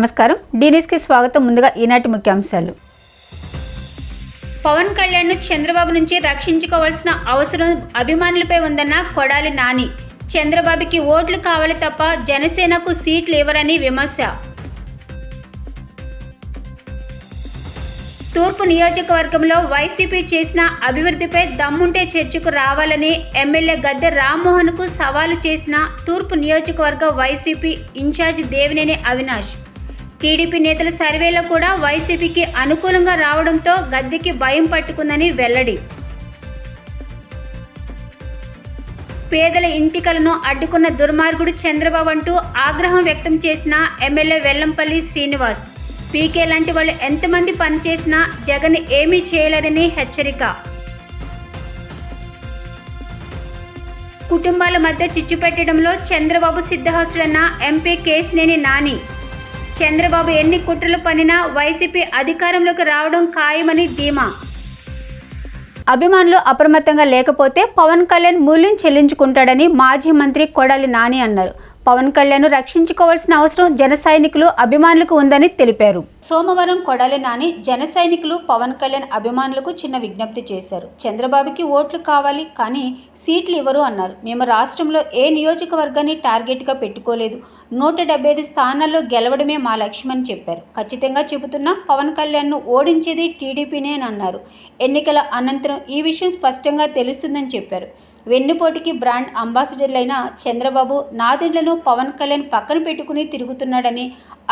నమస్కారం కి స్వాగతం. ముందుగా ఈనాటి ముఖ్యాంశాలు. పవన్ కళ్యాణ్ను చంద్రబాబు నుంచి రక్షించుకోవాల్సిన అవసరం అభిమానులపై ఉందన్న కొడాలి నాని. చంద్రబాబుకి ఓట్లు కావాలి తప్ప జనసేనకు సీట్లు ఇవ్వరని విమర్శ. తూర్పు నియోజకవర్గంలో వైసీపీ చేసిన అభివృద్ధిపై దమ్ముంటే చర్చకు రావాలని ఎమ్మెల్యే గద్దె రామ్మోహన్కు సవాలు చేసిన తూర్పు నియోజకవర్గ వైసీపీ ఇన్ఛార్జ్ దేవినేని అవినాష్. టీడీపీ నేతల సర్వేలో కూడా వైసీపీకి అనుకూలంగా రావడంతో గద్దెకి భయం పట్టుకుందని వెల్లడి. పేదల ఇంటికలను అడ్డుకున్న దుర్మార్గుడు చంద్రబాబు అంటూ ఆగ్రహం వ్యక్తం చేసిన ఎమ్మెల్యే వెల్లంపల్లి శ్రీనివాస్. పీకే లాంటి వాళ్ళు ఎంతమంది పనిచేసినా జగన్ ఏమీ చేయలేరని హెచ్చరిక. కుటుంబాల మధ్య చిచ్చు పెట్టడంలో చంద్రబాబు సిద్ధహస్తుడన్న ఎంపీ కేశినేని నాని. చంద్రబాబు ఎన్ని కుట్రలు పన్నినా వైసీపీ అధికారంలోకి రావడం ఖాయమని ధీమా. అభిమానులు అప్రమత్తంగా లేకపోతే పవన్ కళ్యాణ్ మూల్యం చెల్లించుకుంటాడని మాజీ మంత్రి కొడాలి నాని అన్నారు. పవన్ కళ్యాణ్ రక్షించుకోవాల్సిన అవసరం జన సైనికులు అభిమానులకు ఉందని తెలిపారు. సోమవారం కొడాలి నాని జన సైనికులు పవన్ కళ్యాణ్ అభిమానులకు చిన్న విజ్ఞప్తి చేశారు. చంద్రబాబుకి ఓట్లు కావాలి కానీ సీట్లు ఇవ్వరు అన్నారు. మేము రాష్ట్రంలో ఏ నియోజకవర్గాన్ని టార్గెట్గా పెట్టుకోలేదు. 175 స్థానాల్లో గెలవడమే మా లక్ష్యమని చెప్పారు. ఖచ్చితంగా చెబుతున్నా పవన్ కళ్యాణ్ను ఓడించేది టీడీపీనే అని అన్నారు. ఎన్నికల అనంతరం ఈ విషయం స్పష్టంగా తెలుస్తుందని చెప్పారు. వెన్నుపోటుకి బ్రాండ్ అంబాసిడర్లైన చంద్రబాబు నాదెండ్లను పవన్ కళ్యాణ్ పక్కన పెట్టుకుని తిరుగుతున్నాడని,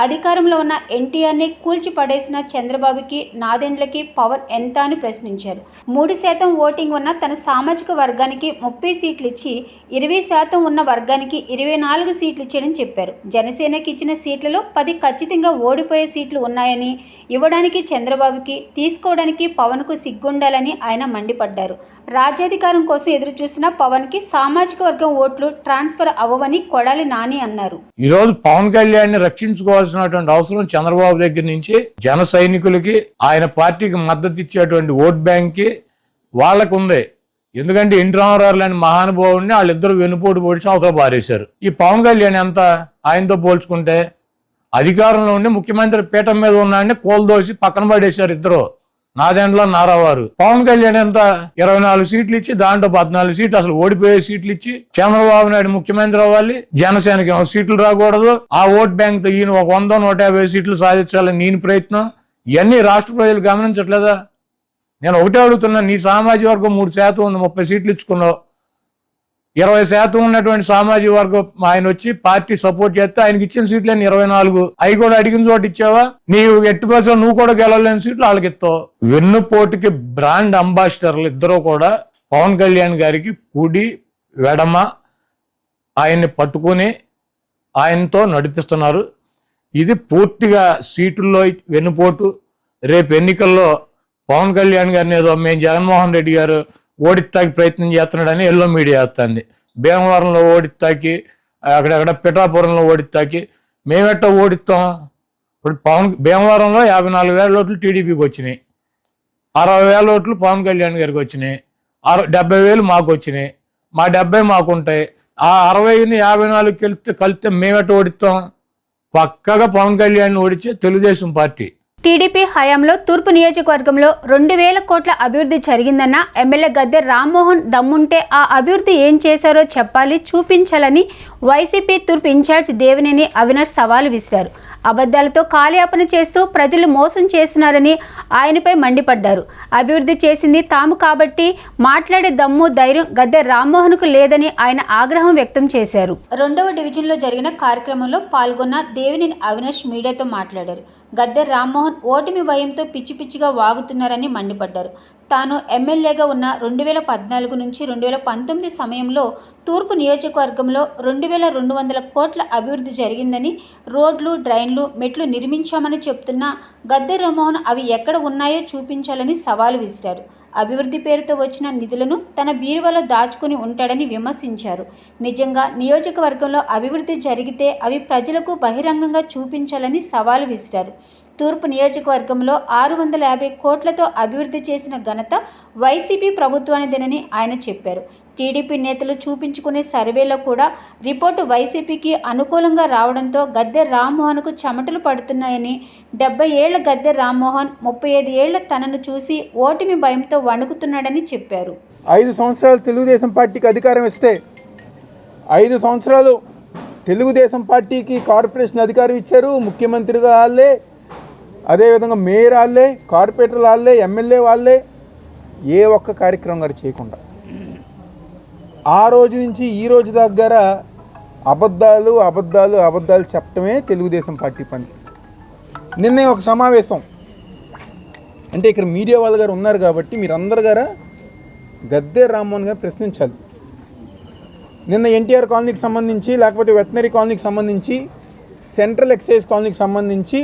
అధికారంలో ఉన్న ఎన్టీఆర్ని కూల్చి పడేసిన చంద్రబాబుకి నాదెండ్లకి పవన్ ఎంత అని ప్రశ్నించారు. 3% ఓటింగ్ ఉన్న తన సామాజిక వర్గానికి 30 సీట్లు ఇచ్చి 20% ఉన్న వర్గానికి 24 సీట్లు ఇచ్చాడని చెప్పారు. జనసేనకి ఇచ్చిన సీట్లలో 10 ఖచ్చితంగా ఓడిపోయే సీట్లు ఉన్నాయని, ఇవ్వడానికి చంద్రబాబుకి, తీసుకోవడానికి పవన్కు సిగ్గుండాలని ఆయన మండిపడ్డారు. రాజ్యాధికారం కోసం ఎదురు చూసిన పవన్ కి సామాజిక వర్గం ఓట్లు ట్రాన్స్ఫర్ అవ్వవని కొడాలి నాని అన్నారు. ఈ రోజు పవన్ కళ్యాణ్ ని రక్షించుకోవాల్సినటువంటి అవసరం చంద్రబాబు దగ్గర నుంచి జన సైనికులకి, ఆయన పార్టీకి మద్దతు ఇచ్చేటువంటి ఓట్ బ్యాంక్ కి వాళ్ళకు ఉంది. ఎందుకంటే ఎన్టీ రామారావు లాంటి మహానుభావుడిని వాళ్ళిద్దరు వెనుపోటు పొడిచి అవతల పారేశారు. ఈ పవన్ కళ్యాణ్ ఎంత ఆయనతో పోల్చుకుంటే అధికారంలో ఉండి ముఖ్యమంత్రి పీఠం మీద ఉన్నాడని కోల్దోసి పక్కన పడేశారు ఇద్దరు, నాదెండ్ల నారావారు. పవన్ కళ్యాణ్ ఎంత 24 సీట్లు ఇచ్చి దాంట్లో 14 సీట్లు అసలు ఓడిపోయే సీట్లు ఇచ్చి చంద్రబాబు నాయుడు ముఖ్యమంత్రి అవ్వాలి, జనసేనకి సీట్లు రాకూడదు, ఆ ఓట్ బ్యాంక్ తో ఈయన 100-150 సీట్లు సాధించాలని నేను ప్రయత్నం. ఇవన్నీ రాష్ట్ర ప్రజలు గమనించట్లేదా? నేను ఒకటే అడుగుతున్నా, నీ సామాజిక వర్గం 3% ఉంది, 30 సీట్లు ఇచ్చుకున్నావు. 20% ఉన్నటువంటి సామాజిక వర్గం ఆయన వచ్చి పార్టీ సపోర్ట్ చేస్తే ఆయనకి ఇచ్చిన సీట్లు 24, అవి కూడా అడిగిన చోటు ఇచ్చావా? నీవు ఎట్టి పరిస్థితుల్లో నువ్వు కూడా గెలవలేని సీట్లు వాళ్ళకి ఇస్తావు. వెన్నుపోటుకి బ్రాండ్ అంబాసిడర్లు ఇద్దరు కూడా పవన్ కళ్యాణ్ గారికి కుడి వెడమ ఆయన్ని పట్టుకుని ఆయనతో నడిపిస్తున్నారు. ఇది పూర్తిగా సీటుల్లో వెన్నుపోటు. రేపు ఎన్నికల్లో పవన్ కళ్యాణ్ గారిని ఏదో మేము జగన్మోహన్ రెడ్డి గారు ఓడిస్తాకి ప్రయత్నం చేస్తున్నాడని ఎల్లో మీడియా వస్తుంది. భీమవరంలో ఓడిస్తాకి, అక్కడక్కడ పిఠాపురంలో ఓడిస్తాకి మేమెట్ట ఓడిస్తాం? ఇప్పుడు భీమవరంలో 54,000 ఓట్లు టీడీపీకి వచ్చినాయి, 60,000 ఓట్లు పవన్ కళ్యాణ్ గారికి వచ్చినాయి, 70,000 మాకు వచ్చినాయి, మా 70 మాకుంటాయి. ఆ 60ని 54 కలిస్తే మేమెట్ట ఓడిస్తాం? పక్కగా పవన్ కళ్యాణ్ ఓడించే తెలుగుదేశం పార్టీ. టీడీపీ హయాంలో తూర్పు నియోజకవర్గంలో 2,000 కోట్ల అభివృద్ధి జరిగిందన్న ఎమ్మెల్యే గద్దె రామ్మోహన్. దమ్ముంటే ఆ అభివృద్ధి ఏం చేశారో చెప్పాలి, చూపించాలని వైసీపీ తూర్పు ఇన్ఛార్జ్ దేవినేని అవినాష్ సవాలు విసిరారు. అబద్ధాలతో కాలయాపన చేస్తూ ప్రజలు మోసం చేస్తున్నారని ఆయనపై మండిపడ్డారు. అభివృద్ధి చేసింది తాము కాబట్టి మాట్లాడే దమ్ము, ధైర్యం గద్దె రామ్మోహన్కు లేదని ఆయన ఆగ్రహం వ్యక్తం చేశారు. 2వ డివిజన్లో జరిగిన కార్యక్రమంలో పాల్గొన్న దేవినేని అవినాష్ మీడియాతో మాట్లాడారు. గద్దె రామ్మోహన్ ఓటమి భయంతో పిచ్చి పిచ్చిగా వాగుతున్నారని మండిపడ్డారు. తాను ఎమ్మెల్యేగా ఉన్న 2014 నుంచి 2019 సమయంలో తూర్పు నియోజకవర్గంలో 2,200 కోట్ల అభివృద్ధి జరిగిందని, రోడ్లు, డ్రైన్లు, మెట్లు నిర్మించామని చెప్తున్న గద్దె రామ్మోహన్ అవి ఎక్కడ ఉన్నాయో చూపించాలని సవాలు విసిరారు. అభివృద్ధి పేరుతో వచ్చిన నిధులను తన బీరువాలో దాచుకుని ఉంటాడని విమర్శించారు. నిజంగా నియోజకవర్గంలో అభివృద్ధి జరిగితే అవి ప్రజలకు బహిరంగంగా చూపించాలని సవాలు విసిరారు. తూర్పు నియోజకవర్గంలో 650 కోట్లతో అభివృద్ధి చేసిన ఘనత వైసీపీ ప్రభుత్వానిదేనని ఆయన చెప్పారు. టీడీపీ నేతలు చూపించుకునే సర్వేలో కూడా రిపోర్టు వైసీపీకి అనుకూలంగా రావడంతో గద్దె రామ్మోహన్కు చెమటలు పడుతున్నాయని, 70 ఏళ్ల గద్దె రామ్మోహన్ 35 ఏళ్ల తనను చూసి ఓటమి భయంతో వణుకుతున్నాడని చెప్పారు. 5 సంవత్సరాలు తెలుగుదేశం పార్టీకి అధికారం ఇస్తే 5 సంవత్సరాలు తెలుగుదేశం పార్టీకి కార్పొరేషన్ అధికారం ఇచ్చారు. ముఖ్యమంత్రిగా వాళ్ళే, అదేవిధంగా మేయర్ వాళ్ళే, కార్పొరేటర్లు వాళ్ళే, ఎమ్మెల్యే వాళ్ళే, ఏ ఒక్క కార్యక్రమం గారు చేయకుండా ఆ రోజు నుంచి ఈ రోజు దగ్గర అబద్ధాలు అబద్ధాలు అబద్ధాలు చెప్పడమే తెలుగుదేశం పార్టీ పని. నిన్నే ఒక సమావేశం అంటే ఇక్కడ మీడియా వాళ్ళు గారు ఉన్నారు కాబట్టి మీరందరు గారా గద్దె రామ్మోహన్ గారు ప్రశ్నించాలి. నిన్న ఎన్టీఆర్ కాలనీకి సంబంధించి, లేకపోతే వెటనరీ కాలనీకి సంబంధించి, సెంట్రల్ ఎక్సైజ్ కాలనీకి సంబంధించి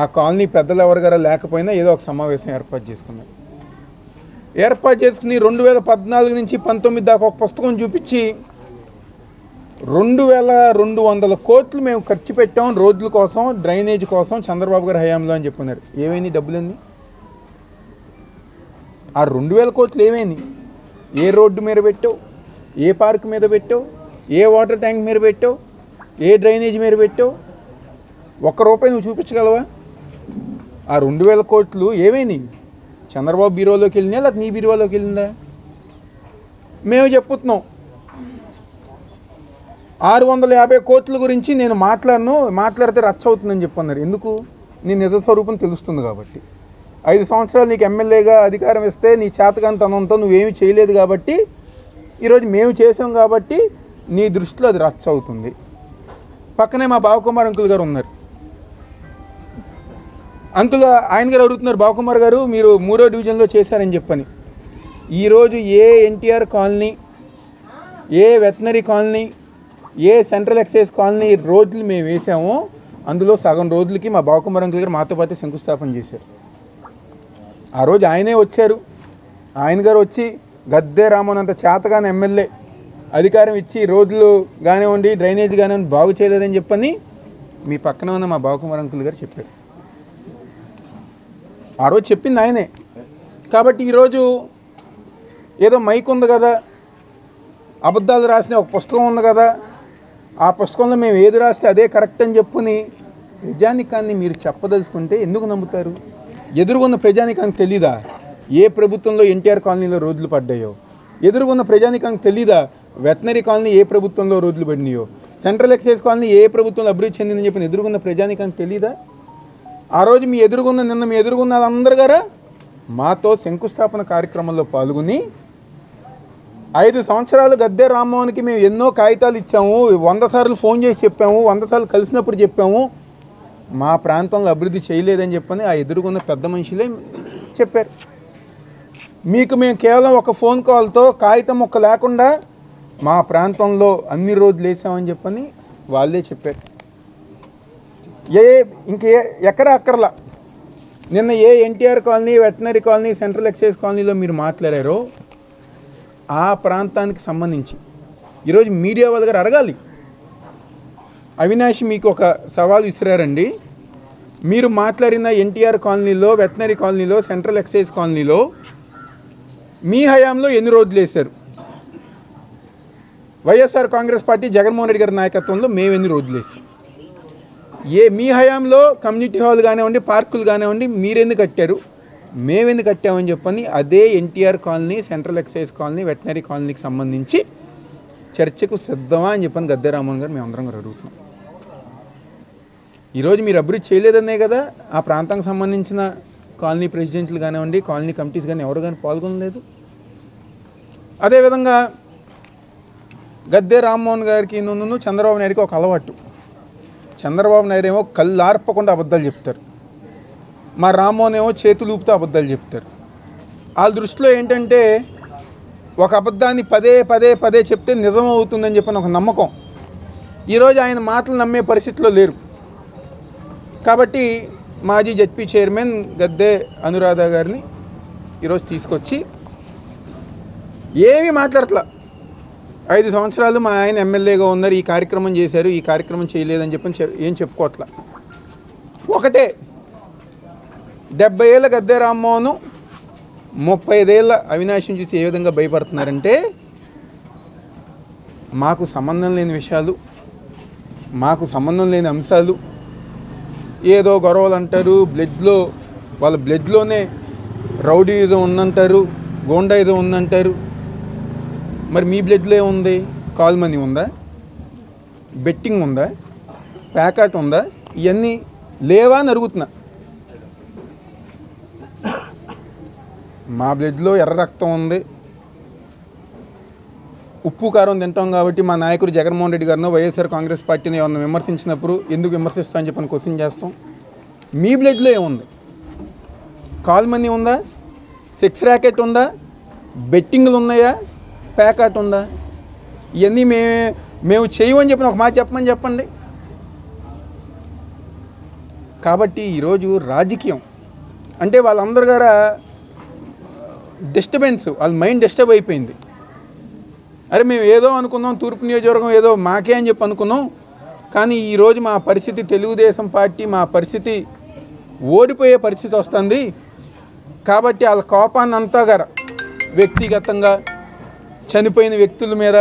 ఆ కాలనీ పెద్దలు ఎవరు గారా లేకపోయినా ఏదో ఒక సమావేశం ఏర్పాటు చేసుకున్నారు. ఏర్పాటు చేసుకుని 2014 నుంచి 19 దాకా ఒక పుస్తకం చూపించి 2200 కోట్లు మేము ఖర్చు పెట్టాం రోడ్ల కోసం, డ్రైనేజ్ కోసం చంద్రబాబు గారి హయాంలో అని చెప్పున్నారు. ఏమైంది డబ్బులన్నీ? ఆ 2000 కోట్లు ఏమైంది? ఏ రోడ్డు మీద పెట్టావు, ఏ పార్క్ మీద పెట్టావు, ఏ వాటర్ ట్యాంక్ మీద పెట్టావు, ఏ డ్రైనేజ్ మీద పెట్టావు? ₹1 నువ్వు చూపించగలవా? ఆ 2000 కోట్లు ఏమైంది? చంద్రబాబు బీరోలోకి వెళ్ళినా లేకపోతే నీ బీరోలోకి వెళ్ళిందా? మేము చెప్పుతున్నాం 650 కోట్ల గురించి నేను మాట్లాడితే రచ్చ అవుతుందని చెప్పన్నారు. ఎందుకు? నీ నిజ స్వరూపం తెలుస్తుంది కాబట్టి. 5 సంవత్సరాలు నీకు ఎమ్మెల్యేగా అధికారం ఇస్తే నీ చేతకాంతనంతో నువ్వేమీ చేయలేదు కాబట్టి, ఈరోజు మేము చేసాం కాబట్టి నీ దృష్టిలో అది రచ్చ అవుతుంది. పక్కనే మా బావకుమార్ అంకుల్ గారు ఉన్నారు. అంకుల్ ఆయన గారు అడుగుతున్నారు, బావకుమార్ గారు మీరు 3వ డివిజన్లో చేశారని చెప్పని. ఈరోజు ఏ ఎన్టీఆర్ కాలనీ, ఏ వెటనరీ కాలనీ, ఏ సెంట్రల్ ఎక్సైజ్ కాలనీ రోడ్లు మేము వేసామో అందులో సగం రోడ్లకి మా బావకుమార్ అంకుల్ గారు మాతో పాటు శంకుస్థాపన చేశారు. ఆ రోజు ఆయనే వచ్చారు. ఆయన గారు వచ్చి గద్దె రామ్మోహన్ అంత చేతగానే ఎమ్మెల్యే అధికారం ఇచ్చి రోడ్లు కానివ్వండి, డ్రైనేజ్ కానివ్వండి బాగు చేయలేదని చెప్పని మీ పక్కన ఉన్న మా బావకుమార్ అంకుల్ గారు చెప్పారు. ఆ రోజు చెప్పింది ఆయనే. కాబట్టి ఈరోజు ఏదో మైక్ ఉంది కదా, అబద్ధాలు రాసిన ఒక పుస్తకం ఉంది కదా, ఆ పుస్తకంలో మేము ఏది రాస్తే అదే కరెక్ట్ అని చెప్పుని ప్రజానికాన్ని మీరు చెప్పదలుచుకుంటే ఎందుకు నమ్ముతారు? ఎదురుగున్న ప్రజానికానికి తెలీదా ఏ ప్రభుత్వంలో ఎన్టీఆర్ కాలనీలో రోడ్లు పడ్డాయో? ఎదురుగున్న ప్రజానికానికి తెలీదా వెటనరీ కాలనీ ఏ ప్రభుత్వంలో రోడ్లు పడినాయో? సెంట్రల్ ఎక్సైజ్ కాలనీ ఏ ప్రభుత్వంలో అభివృద్ధి చెందిందని చెప్పిన ఎదురుగున్న ప్రజానికానికి తెలీదా? ఆ రోజు నిన్న మీ ఎదురుగున్న అందరు గారా మాతో శంకుస్థాపన కార్యక్రమంలో పాల్గొని 5 సంవత్సరాలు గద్దె రామ్మోహన్కి మేము ఎన్నో కాగితాలు ఇచ్చాము, 100 సార్లు ఫోన్ చేసి చెప్పాము, 100 సార్లు కలిసినప్పుడు చెప్పాము, మా ప్రాంతంలో అభివృద్ధి చేయలేదని చెప్పని ఆ ఎదురుగున్న పెద్ద మనుషులే చెప్పారు. మీకు మేము కేవలం ఒక ఫోన్ కాల్తో కాగితం మొక్క లేకుండా మా ప్రాంతంలో అన్ని రోడ్లు వేసామని చెప్పని వాళ్ళే చెప్పారు. ఎక్కడ అక్కర్లా. నిన్న ఏ NTR colony, veterinary colony, central excise కాలనీలో మీరు మాట్లాడారో ఆ ప్రాంతానికి సంబంధించి ఈరోజు మీడియా వాళ్ళ గారు అడగాలి. అవినాష్ మీకు ఒక సవాల్ విసిరారండి. మీరు మాట్లాడిన ఎన్టీఆర్ కాలనీలో, వెటనరీ కాలనీలో, సెంట్రల్ ఎక్సైజ్ కాలనీలో మీ హయాంలో ఎన్ని రోడ్లు వేశారు? వైఎస్ఆర్ కాంగ్రెస్ పార్టీ జగన్మోహన్ రెడ్డి గారి నాయకత్వంలో మేము ఎన్ని రోడ్లు వేసాం? మీ హయాంలో కమ్యూనిటీ హాల్ కానివ్వండి, పార్కులు కానివ్వండి మీరెందుకు కట్టారు, మేమెందుకు కట్టామని చెప్పని అదే NTR colony, central excise colony, veterinary కాలనీకి సంబంధించి చర్చకు సిద్ధమా అని చెప్పని గద్దె రామ్మోహన్ గారు మేమందరం గారు అడుగుతున్నాం. ఈరోజు మీరు అభివృద్ధి చేయలేదనే కదా ఆ ప్రాంతానికి సంబంధించిన కాలనీ ప్రెసిడెంట్లు కానివ్వండి, కాలనీ కమిటీస్ కానీ ఎవరు కానీ పాల్గొనలేదు. అదేవిధంగా గద్దె రామ్మోహన్ గారికి చంద్రబాబు నాయుడికి ఒక అలవాటు. చంద్రబాబు నాయుడు ఏమో కళ్ళార్పకుండా అబద్ధాలు చెప్తారు, మా రామ్మోహన్ ఏమో చేతులు ఊపుతూ అబద్ధాలు చెప్తారు. వాళ్ళ దృష్టిలో ఏంటంటే ఒక అబద్ధాన్ని పదే పదే పదే చెప్తే నిజం అవుతుందని చెప్పిన ఒక నమ్మకం. ఈరోజు ఆయన మాటలు నమ్మే పరిస్థితిలో లేరు. కాబట్టి మాజీ జెడ్పీ చైర్మన్ గద్దె అనురాధ గారిని ఈరోజు తీసుకొచ్చి ఏమీ మాట్లాడట్లా. 5 సంవత్సరాలు మా ఆయన ఎమ్మెల్యేగా ఉన్నారు, ఈ కార్యక్రమం చేశారు, ఈ కార్యక్రమం చేయలేదని చెప్పని ఏం చెప్పుకోవట్లా. ఒకటే 70 ఏళ్ళ గద్దె రామ్మోహన్ 35 ఏళ్ళ అవినాశం చూసి ఏ విధంగా భయపడుతున్నారంటే మాకు సంబంధం లేని విషయాలు, మాకు సంబంధం లేని అంశాలు, ఏదో గొడవలు అంటారు, వాళ్ళ బ్లడ్లోనే రౌడీయిజం ఉందంటారు, గోండాయిజం ఉందంటారు. మరి మీ బ్లడ్లో ఏముంది? కాల్ మనీ ఉందా? బెట్టింగ్ ఉందా? ప్యాకెట్ ఉందా? ఇవన్నీ లేవా అని అడుగుతున్నా. మా బ్లడ్లో ఎర్ర రక్తం ఉంది, ఉప్పు కారం తింటాం కాబట్టి మా నాయకుడు జగన్మోహన్ రెడ్డి గారినో వైఎస్ఆర్ కాంగ్రెస్ పార్టీని ఏమన్నా విమర్శించినప్పుడు ఎందుకు విమర్శిస్తా అని చెప్పని క్వశ్చన్ చేస్తాం. మీ బ్లడ్లో ఏముంది? కాల్ మనీ ఉందా? సెక్స్ ర్యాకెట్ ఉందా? బెట్టింగ్లు ఉన్నాయా? ప్యాకెట్ ఉందా? ఇవన్నీ మేము చేయమని చెప్పిన ఒక మాట చెప్పండి. కాబట్టి ఈరోజు రాజకీయం అంటే వాళ్ళందరి గారా డిస్టర్బెన్స్, వాళ్ళ మైండ్ డిస్టర్బ్ అయిపోయింది. అరే మేము ఏదో అనుకున్నాం, తూర్పు నియోజకవర్గం ఏదో మాకే అని చెప్పి అనుకున్నాం, కానీ ఈరోజు మా పరిస్థితి, తెలుగుదేశం పార్టీ మా పరిస్థితి ఓడిపోయే పరిస్థితి వస్తుంది. కాబట్టి వాళ్ళ కోపాన్ని అంతా గారు వ్యక్తిగతంగా చనిపోయిన వ్యక్తుల మీద,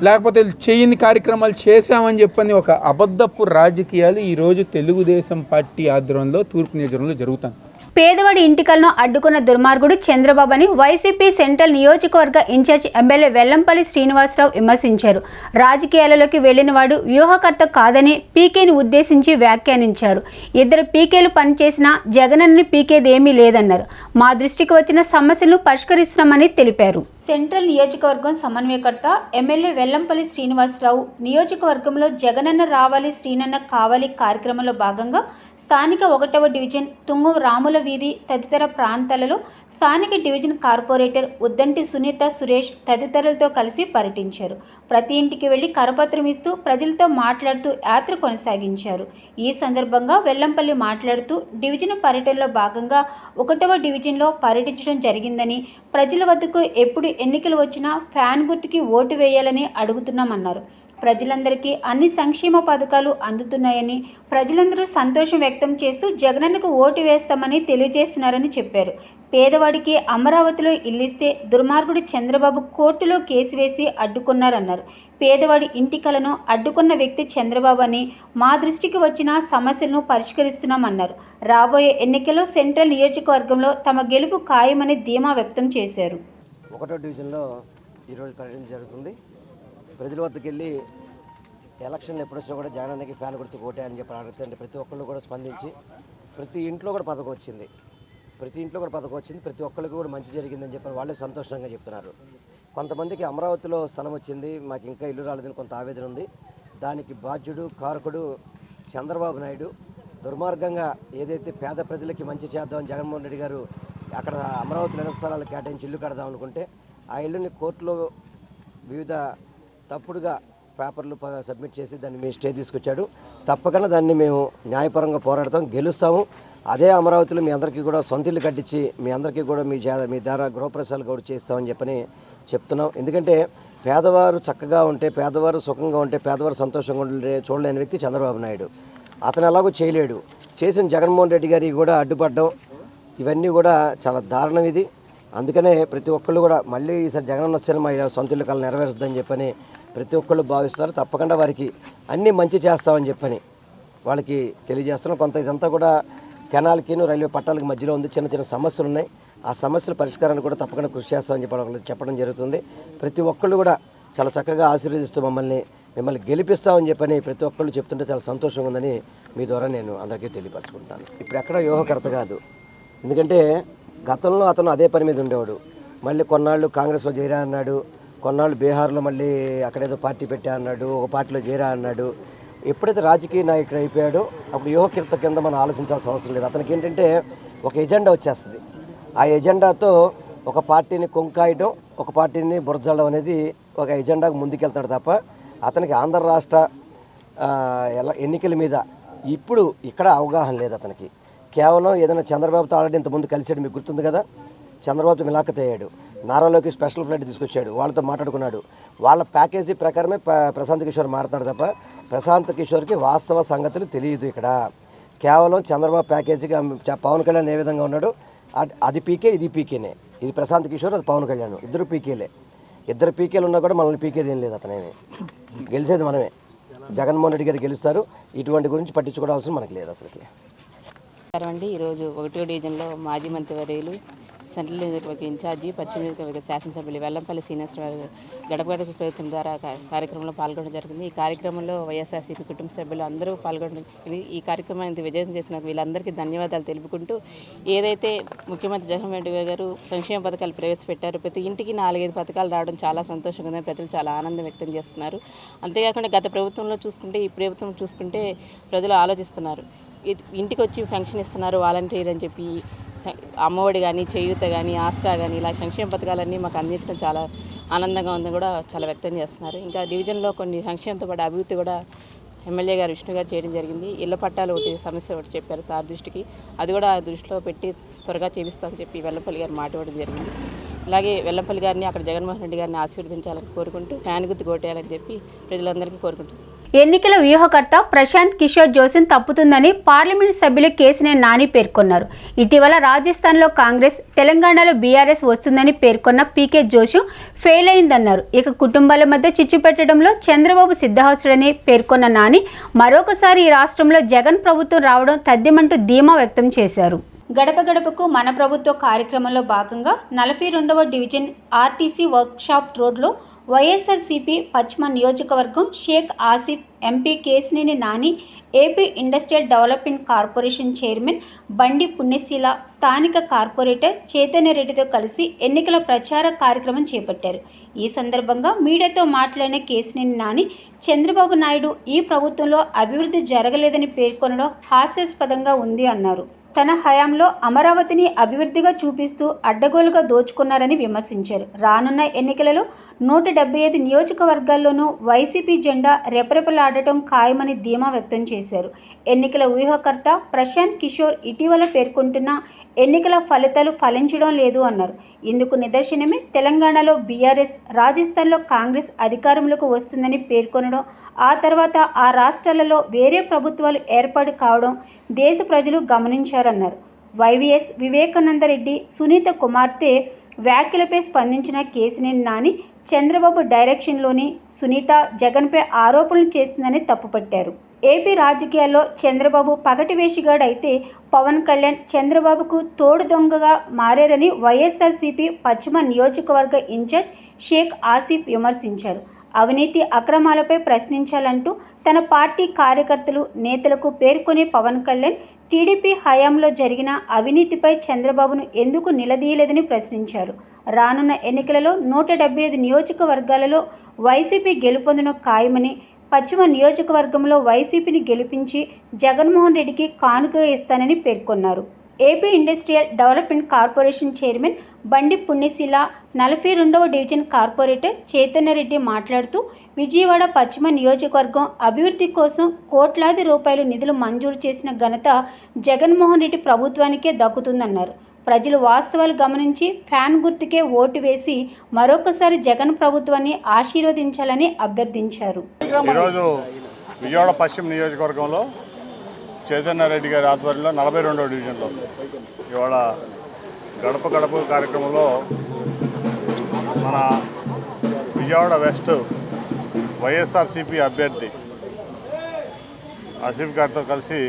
లేకపోతే చేయని కార్యక్రమాలు చేశామని చెప్పని ఒక అబద్ధపు రాజకీయాలు ఈరోజు తెలుగుదేశం పార్టీ ఆధ్వర్యంలో తూర్పు నియోజకవర్గంలో జరుగుతాయి. పేదవాడి ఇంటికలను అడ్డుకున్న దుర్మార్గుడు చంద్రబాబు అని వైసీపీ సెంట్రల్ నియోజకవర్గ ఇన్ఛార్జ్ ఎమ్మెల్యే వెల్లంపల్లి శ్రీనివాసరావు విమర్శించారు. రాజకీయాలలోకి వెళ్లినవాడు వ్యూహకర్త కాదని పీకేని ఉద్దేశించి వ్యాఖ్యానించారు. ఇద్దరు పీకేలు పనిచేసినా జగనన్నని పీకేదేమీ లేదన్నారు. మా దృష్టికి వచ్చిన సమస్యలను పరిష్కరిస్తున్నామని తెలిపారు. సెంట్రల్ నియోజకవర్గం సమన్వయకర్త ఎమ్మెల్యే వెల్లంపల్లి శ్రీనివాసరావు నియోజకవర్గంలో జగనన్న రావాలి శ్రీనన్న కావాలి కార్యక్రమంలో భాగంగా స్థానిక 1వ డివిజన్ తుంగు రాముల వీధి తదితర ప్రాంతాలలో స్థానిక డివిజన్ కార్పొరేటర్ ఉద్దంటి సునీత సురేష్ తదితరులతో కలిసి పర్యటించారు. ప్రతి ఇంటికి వెళ్లి కరపత్రం ఇస్తూ ప్రజలతో మాట్లాడుతూ యాత్ర కొనసాగించారు. ఈ సందర్భంగా వెల్లంపల్లి మాట్లాడుతూ డివిజన్ పర్యటనలో భాగంగా 1వ డివిజన్లో పర్యటించడం జరిగిందని, ప్రజల వద్దకు ఎప్పుడు ఎన్నికలు వచ్చినా ఫ్యాన్ గుర్తుకి ఓటు వేయాలని అడుగుతున్నామన్నారు. ప్రజలందరికీ అన్ని సంక్షేమ పథకాలు అందుతున్నాయని, ప్రజలందరూ సంతోషం వ్యక్తం చేస్తూ జగనన్నకు ఓటు వేస్తామని తెలియజేస్తున్నారని చెప్పారు. పేదవాడికి అమరావతిలో ఇల్లిస్తే దుర్మార్గుడు చంద్రబాబు కోర్టులో కేసు వేసి అడ్డుకున్నారన్నారు. పేదవాడి ఇంటి కలను అడ్డుకున్న వ్యక్తి చంద్రబాబు అని, మా దృష్టికి వచ్చిన సమస్యలను పరిష్కరిస్తున్నామన్నారు. రాబోయే ఎన్నికల్లో సెంట్రల్ నియోజకవర్గంలో తమ గెలుపు ఖాయమని ధీమా వ్యక్తం చేశారు. 1వ డివిజన్లో ఈరోజు పర్యటన జరుగుతుంది. ప్రజల వద్దకు వెళ్ళి ఎలక్షన్లు ఎప్పుడు వచ్చినా కూడా జగనన్నకి ఫ్యాన్ గుర్తు ఓటే అని చెప్పి అడుగుతుంటే ప్రతి ఒక్కళ్ళు కూడా స్పందించి ప్రతి ఇంట్లో కూడా పథకం వచ్చింది. ప్రతి ఒక్కరికి కూడా మంచి జరిగిందని చెప్పి వాళ్ళే సంతోషంగా చెప్తున్నారు. కొంతమందికి అమరావతిలో స్థలం వచ్చింది, మాకు ఇంకా ఇల్లు రాలేదని కొంత ఆవేదన ఉంది. దానికి బాధ్యుడు కారకుడు చంద్రబాబు నాయుడు. దుర్మార్గంగా ఏదైతే పేద ప్రజలకి మంచి చేద్దామని జగన్మోహన్ రెడ్డి గారు అక్కడ అమరావతి ఇళ్ల స్థలాలు కేటాయించి ఇల్లు కడదాం అనుకుంటే ఆ ఇల్లుని కోర్టులో వివిధ తప్పుడుగా పేపర్లు సబ్మిట్ చేసి దాన్ని మేము స్టే తీసుకొచ్చాడు. తప్పకుండా దాన్ని మేము న్యాయపరంగా పోరాడతాం, గెలుస్తాము. అదే అమరావతిలో మీ అందరికీ కూడా సొంత ఇల్లు కట్టించి మీ అందరికీ కూడా మీ ద్వారా గృహప్రవేశాలు కూడా చేస్తామని చెప్పని చెప్తున్నాం. ఎందుకంటే పేదవారు చక్కగా ఉంటే, పేదవారు సుఖంగా ఉంటే, పేదవారు సంతోషంగా ఉంటే చూడలేని వ్యక్తి చంద్రబాబు నాయుడు. అతను ఎలాగో చేయలేడు. చేసిన జగన్మోహన్ రెడ్డి గారికి కూడా అడ్డుపడ్డం ఇవన్నీ కూడా చాలా దారుణం ఇది. అందుకనే ప్రతి ఒక్కళ్ళు కూడా మళ్ళీ ఈసారి జగనన్న వచ్చారు మా సొంత ఇల్లు కళ నెరవేరుస్తుందని చెప్పని ప్రతి ఒక్కళ్ళు భావిస్తున్నారు. తప్పకుండా వారికి అన్నీ మంచి చేస్తామని చెప్పని వాళ్ళకి తెలియజేస్తున్నాం. కొంత ఇదంతా కూడా కెనాల్కి రైల్వే పట్టాలకి మధ్యలో ఉంది, చిన్న చిన్న సమస్యలు ఉన్నాయి. ఆ సమస్యల పరిష్కారాన్ని కూడా తప్పకుండా కృషి చేస్తామని చెప్పడం జరుగుతుంది. ప్రతి ఒక్కళ్ళు కూడా చాలా చక్కగా ఆశీర్వదిస్తూ మిమ్మల్ని గెలిపిస్తామని చెప్పని ప్రతి ఒక్కళ్ళు చెప్తుంటే చాలా సంతోషంగా ఉందని మీ ద్వారా నేను అందరికీ తెలియపరచుకుంటాను. ఇప్పుడు ఎక్కడ వ్యూహకర్త కాదు. ఎందుకంటే గతంలో అతను అదే పని మీద ఉండేవాడు. మళ్ళీ కొన్నాళ్ళు కాంగ్రెస్లో చేరా అన్నాడు, కొన్నాళ్ళు బీహార్లో మళ్ళీ అక్కడేదో పార్టీ పెట్టా అన్నాడు, ఒక పార్టీలో చేరా అన్నాడు. ఎప్పుడైతే రాజకీయ నాయకుడు అయిపోయాడో అప్పుడు వ్యూహకర్త కింద మనం ఆలోచించాల్సిన అవసరం లేదు. అతనికి ఏంటంటే ఒక ఎజెండా వచ్చేస్తుంది. ఆ ఎజెండాతో ఒక పార్టీని కొంకాయడం, ఒక పార్టీని బురజల్లడం అనేది ఒక ఎజెండాకు ముందుకెళ్తాడు తప్ప అతనికి ఆంధ్ర రాష్ట్ర ఎన్నికల మీద ఇప్పుడు ఇక్కడ అవగాహన లేదు అతనికి. కేవలం ఏదైనా చంద్రబాబుతో ఆల్రెడీ ఇంతకుముందు కలిసాడు, మీకు గుర్తుంది కదా. చంద్రబాబుతో మిలాఖత్ అయ్యాడు, నారాలోకి స్పెషల్ ఫ్లైట్ తీసుకొచ్చాడు, వాళ్ళతో మాట్లాడుకున్నాడు. వాళ్ళ ప్యాకేజీ ప్రకారమే ప్రశాంత్ కిషోర్ మాట్లాడతాడు తప్ప ప్రశాంత్ కిషోర్కి వాస్తవ సంగతులు తెలియదు. ఇక్కడ కేవలం చంద్రబాబు ప్యాకేజీకి పవన్ కళ్యాణ్ ఏ విధంగా ఉన్నాడో అది పీకే, ఇది పీకేనే. ఇది ప్రశాంత్ కిషోర్, అది పవన్ కళ్యాణ్, ఇద్దరు పీకేలే. ఇద్దరు పీకేలు ఉన్నా కూడా మనల్ని పీకేది ఏం లేదు. అతనే గెలిచేది మనమే. జగన్మోహన్ రెడ్డి గారు గెలుస్తారు. ఇటువంటి గురించి పట్టించుకోవడం అవసరం మనకు లేదు అసలుకి. అండి ఈరోజు 1వ డివిజన్లో మాజీ మంత్రివర్యులు సెంట్రల్ నియోజకవర్గ ఇన్ఛార్జి పశ్చిమ నియోజకవర్గ శాసనసభ్యులు వెల్లంపల్లి శ్రీనివాసరావు గడప గడప ప్రభుత్వం ద్వారా కార్యక్రమంలో పాల్గొనడం జరిగింది. ఈ కార్యక్రమంలో వైఎస్ఆర్సీపీ కుటుంబ సభ్యులు అందరూ పాల్గొనడం. ఈ కార్యక్రమాన్ని విజయం చేసిన వీళ్ళందరికీ ధన్యవాదాలు తెలుపుకుంటూ, ఏదైతే ముఖ్యమంత్రి జగన్మోహన్ రెడ్డి గారు సంక్షేమ పథకాలు ప్రవేశపెట్టారో ప్రతి ఇంటికి 4-5 పథకాలు రావడం చాలా సంతోషంగా ఉంది. ప్రజలు చాలా ఆనందం వ్యక్తం చేస్తున్నారు. అంతేకాకుండా గత ప్రభుత్వంలో చూసుకుంటే ఈ ప్రభుత్వం చూసుకుంటే ప్రజలు ఆలోచిస్తున్నారు. ఇంటికి వచ్చి ఫంక్షన్ ఇస్తున్నారు వాలంటీర్ అని చెప్పి, అమ్మఒడి కానీ, చేయూత కానీ, ఆసరా కానీ, ఇలా సంక్షేమ పథకాలన్నీ మాకు అందించడం చాలా ఆనందంగా ఉందని కూడా చాలా వ్యక్తం చేస్తున్నారు. ఇంకా డివిజన్లో కొన్ని సంక్షేమంతో పాటు అభివృద్ధి కూడా ఎమ్మెల్యే గారు విష్ణు గారు చేయడం జరిగింది. ఇళ్ల పట్టాలు ఒకటి సమస్య ఒకటి చెప్పారు సార్ దృష్టికి, అది కూడా దృష్టిలో పెట్టి త్వరగా చేపిస్తామని చెప్పి వెల్లంపల్లి గారు మాట ఇవ్వడం జరిగింది. అలాగే వెల్లంపల్లి గారిని, అక్కడ జగన్మోహన్ రెడ్డి గారిని ఆశీర్వదించాలని కోరుకుంటూ ఫ్యాన్ గుర్తు కొట్టేయాలని చెప్పి ప్రజలందరికీ కోరుకుంటున్నాను. ఎన్నికల వ్యూహకర్త ప్రశాంత్ కిషోర్ జోషిం తప్పుతుందని పార్లమెంట్ సభ్యులు కేశినేని నాని పేర్కొన్నారు. ఇటీవల రాజస్థాన్లో కాంగ్రెస్, తెలంగాణలో బీఆర్ఎస్ వస్తుందని పేర్కొన్న పీకే జోషి ఫెయిల్ అయిందన్నారు. ఇక కుటుంబాల మధ్య చిచ్చు పెట్టడంలో చంద్రబాబు సిద్ధహస్తుడని పేర్కొన్న నాని మరొకసారి ఈ రాష్ట్రంలో జగన్ ప్రభుత్వం రావడం తథ్యమంటూ ధీమా వ్యక్తం చేశారు. గడప గడపకు మన ప్రభుత్వ కార్యక్రమంలో భాగంగా 42వ డివిజన్ ఆర్టీసీ వర్క్షాప్ రోడ్లో వైఎస్ఆర్సీపీ పశ్చిమ నియోజకవర్గం Sheikh Asif, MP Kesineni Nani, AP industrial development corporation chairman Bandi Punyasheela, స్థానిక కార్పొరేటర్ చైతన్యరెడ్డితో కలిసి ఎన్నికల ప్రచార కార్యక్రమం చేపట్టారు. ఈ సందర్భంగా మీడియాతో మాట్లాడిన కేశినేని నాని, చంద్రబాబు నాయుడు ఈ ప్రభుత్వంలో అభివృద్ధి జరగలేదని పేర్కొనడం హాస్యాస్పదంగా ఉంది అన్నారు. తన హయాంలో అమరావతిని అభివృద్ధిగా చూపిస్తూ అడ్డగోలుగా దోచుకున్నారని విమర్శించారు. రానున్న ఎన్నికలలో 175 నియోజకవర్గాల్లోనూ వైసీపీ జెండా రెపరెపలాడటం ఖాయమని ధీమా వ్యక్తం చేశారు. ఎన్నికల వ్యూహకర్త ప్రశాంత్ కిషోర్ ఇటీవల పేర్కొంటున్న ఎన్నికల ఫలితాలు ఫలించడం లేదు అన్నారు. ఇందుకు నిదర్శనమే తెలంగాణలో బీఆర్ఎస్, రాజస్థాన్లో కాంగ్రెస్ అధికారంలోకి వస్తుందని పేర్కొనడం, ఆ తర్వాత ఆ రాష్ట్రాలలో వేరే ప్రభుత్వాలు ఏర్పాటు కావడం దేశ ప్రజలు గమనించారన్నారు. వైవీఎస్ వివేకానందరెడ్డి సునీత కుమార్తె వ్యాఖ్యలపై స్పందించిన కేశినేని నాని, చంద్రబాబు డైరెక్షన్లోని సునీత జగన్పై ఆరోపణలు చేస్తుందని తప్పుపట్టారు. ఏపీ రాజకీయాల్లో చంద్రబాబు పగటి వేషగాడైతే పవన్ కళ్యాణ్ చంద్రబాబుకు తోడు దొంగగా మారారని వైఎస్ఆర్సీపీ పశ్చిమ నియోజకవర్గ ఇన్ఛార్జ్ షేక్ ఆసిఫ్ విమర్శించారు. అవినీతి అక్రమాలపై ప్రశ్నించాలంటూ తన పార్టీ కార్యకర్తలు, నేతలకు పేర్కొనే పవన్ కళ్యాణ్ టీడీపీ హయాంలో జరిగిన అవినీతిపై చంద్రబాబును ఎందుకు నిలదీయలేదని ప్రశ్నించారు. రానున్న ఎన్నికలలో 175 నియోజకవర్గాలలో వైసీపీ గెలుపొందడం ఖాయమని, పశ్చిమ నియోజకవర్గంలో వైసీపీని గెలిపించి జగన్మోహన్ రెడ్డికి కానుకగా ఇస్తానని పేర్కొన్నారు. AP industrial development corporation chairman Bandi పుణ్యశీల, 42వ division corporator Chaitanya Reddy మాట్లాడుతూ, విజయవాడ పశ్చిమ నియోజకవర్గం అభివృద్ధి కోసం కోట్లాది రూపాయలు నిధులు మంజూరు చేసిన ఘనత జగన్మోహన్ రెడ్డి ప్రభుత్వానికే దక్కుతుందన్నారు. ప్రజలు వాస్తవాలు గమనించి ఫ్యాన్ గుర్తుకే ఓటు వేసి మరొకసారి జగన్ ప్రభుత్వాన్ని ఆశీర్వదించాలని అభ్యర్థించారు. ఈరోజు విజయవాడ పశ్చిమ నియోజకవర్గంలో చైతన్యరెడ్డి గారి ఆధ్వర్యంలో 42వ డివిజన్లో ఇవాళ గడప గడప కార్యక్రమంలో మన విజయవాడ వెస్ట్ వైఎస్ఆర్సీపీ అభ్యర్థి ఆసిఫ్ గారితో కలిసి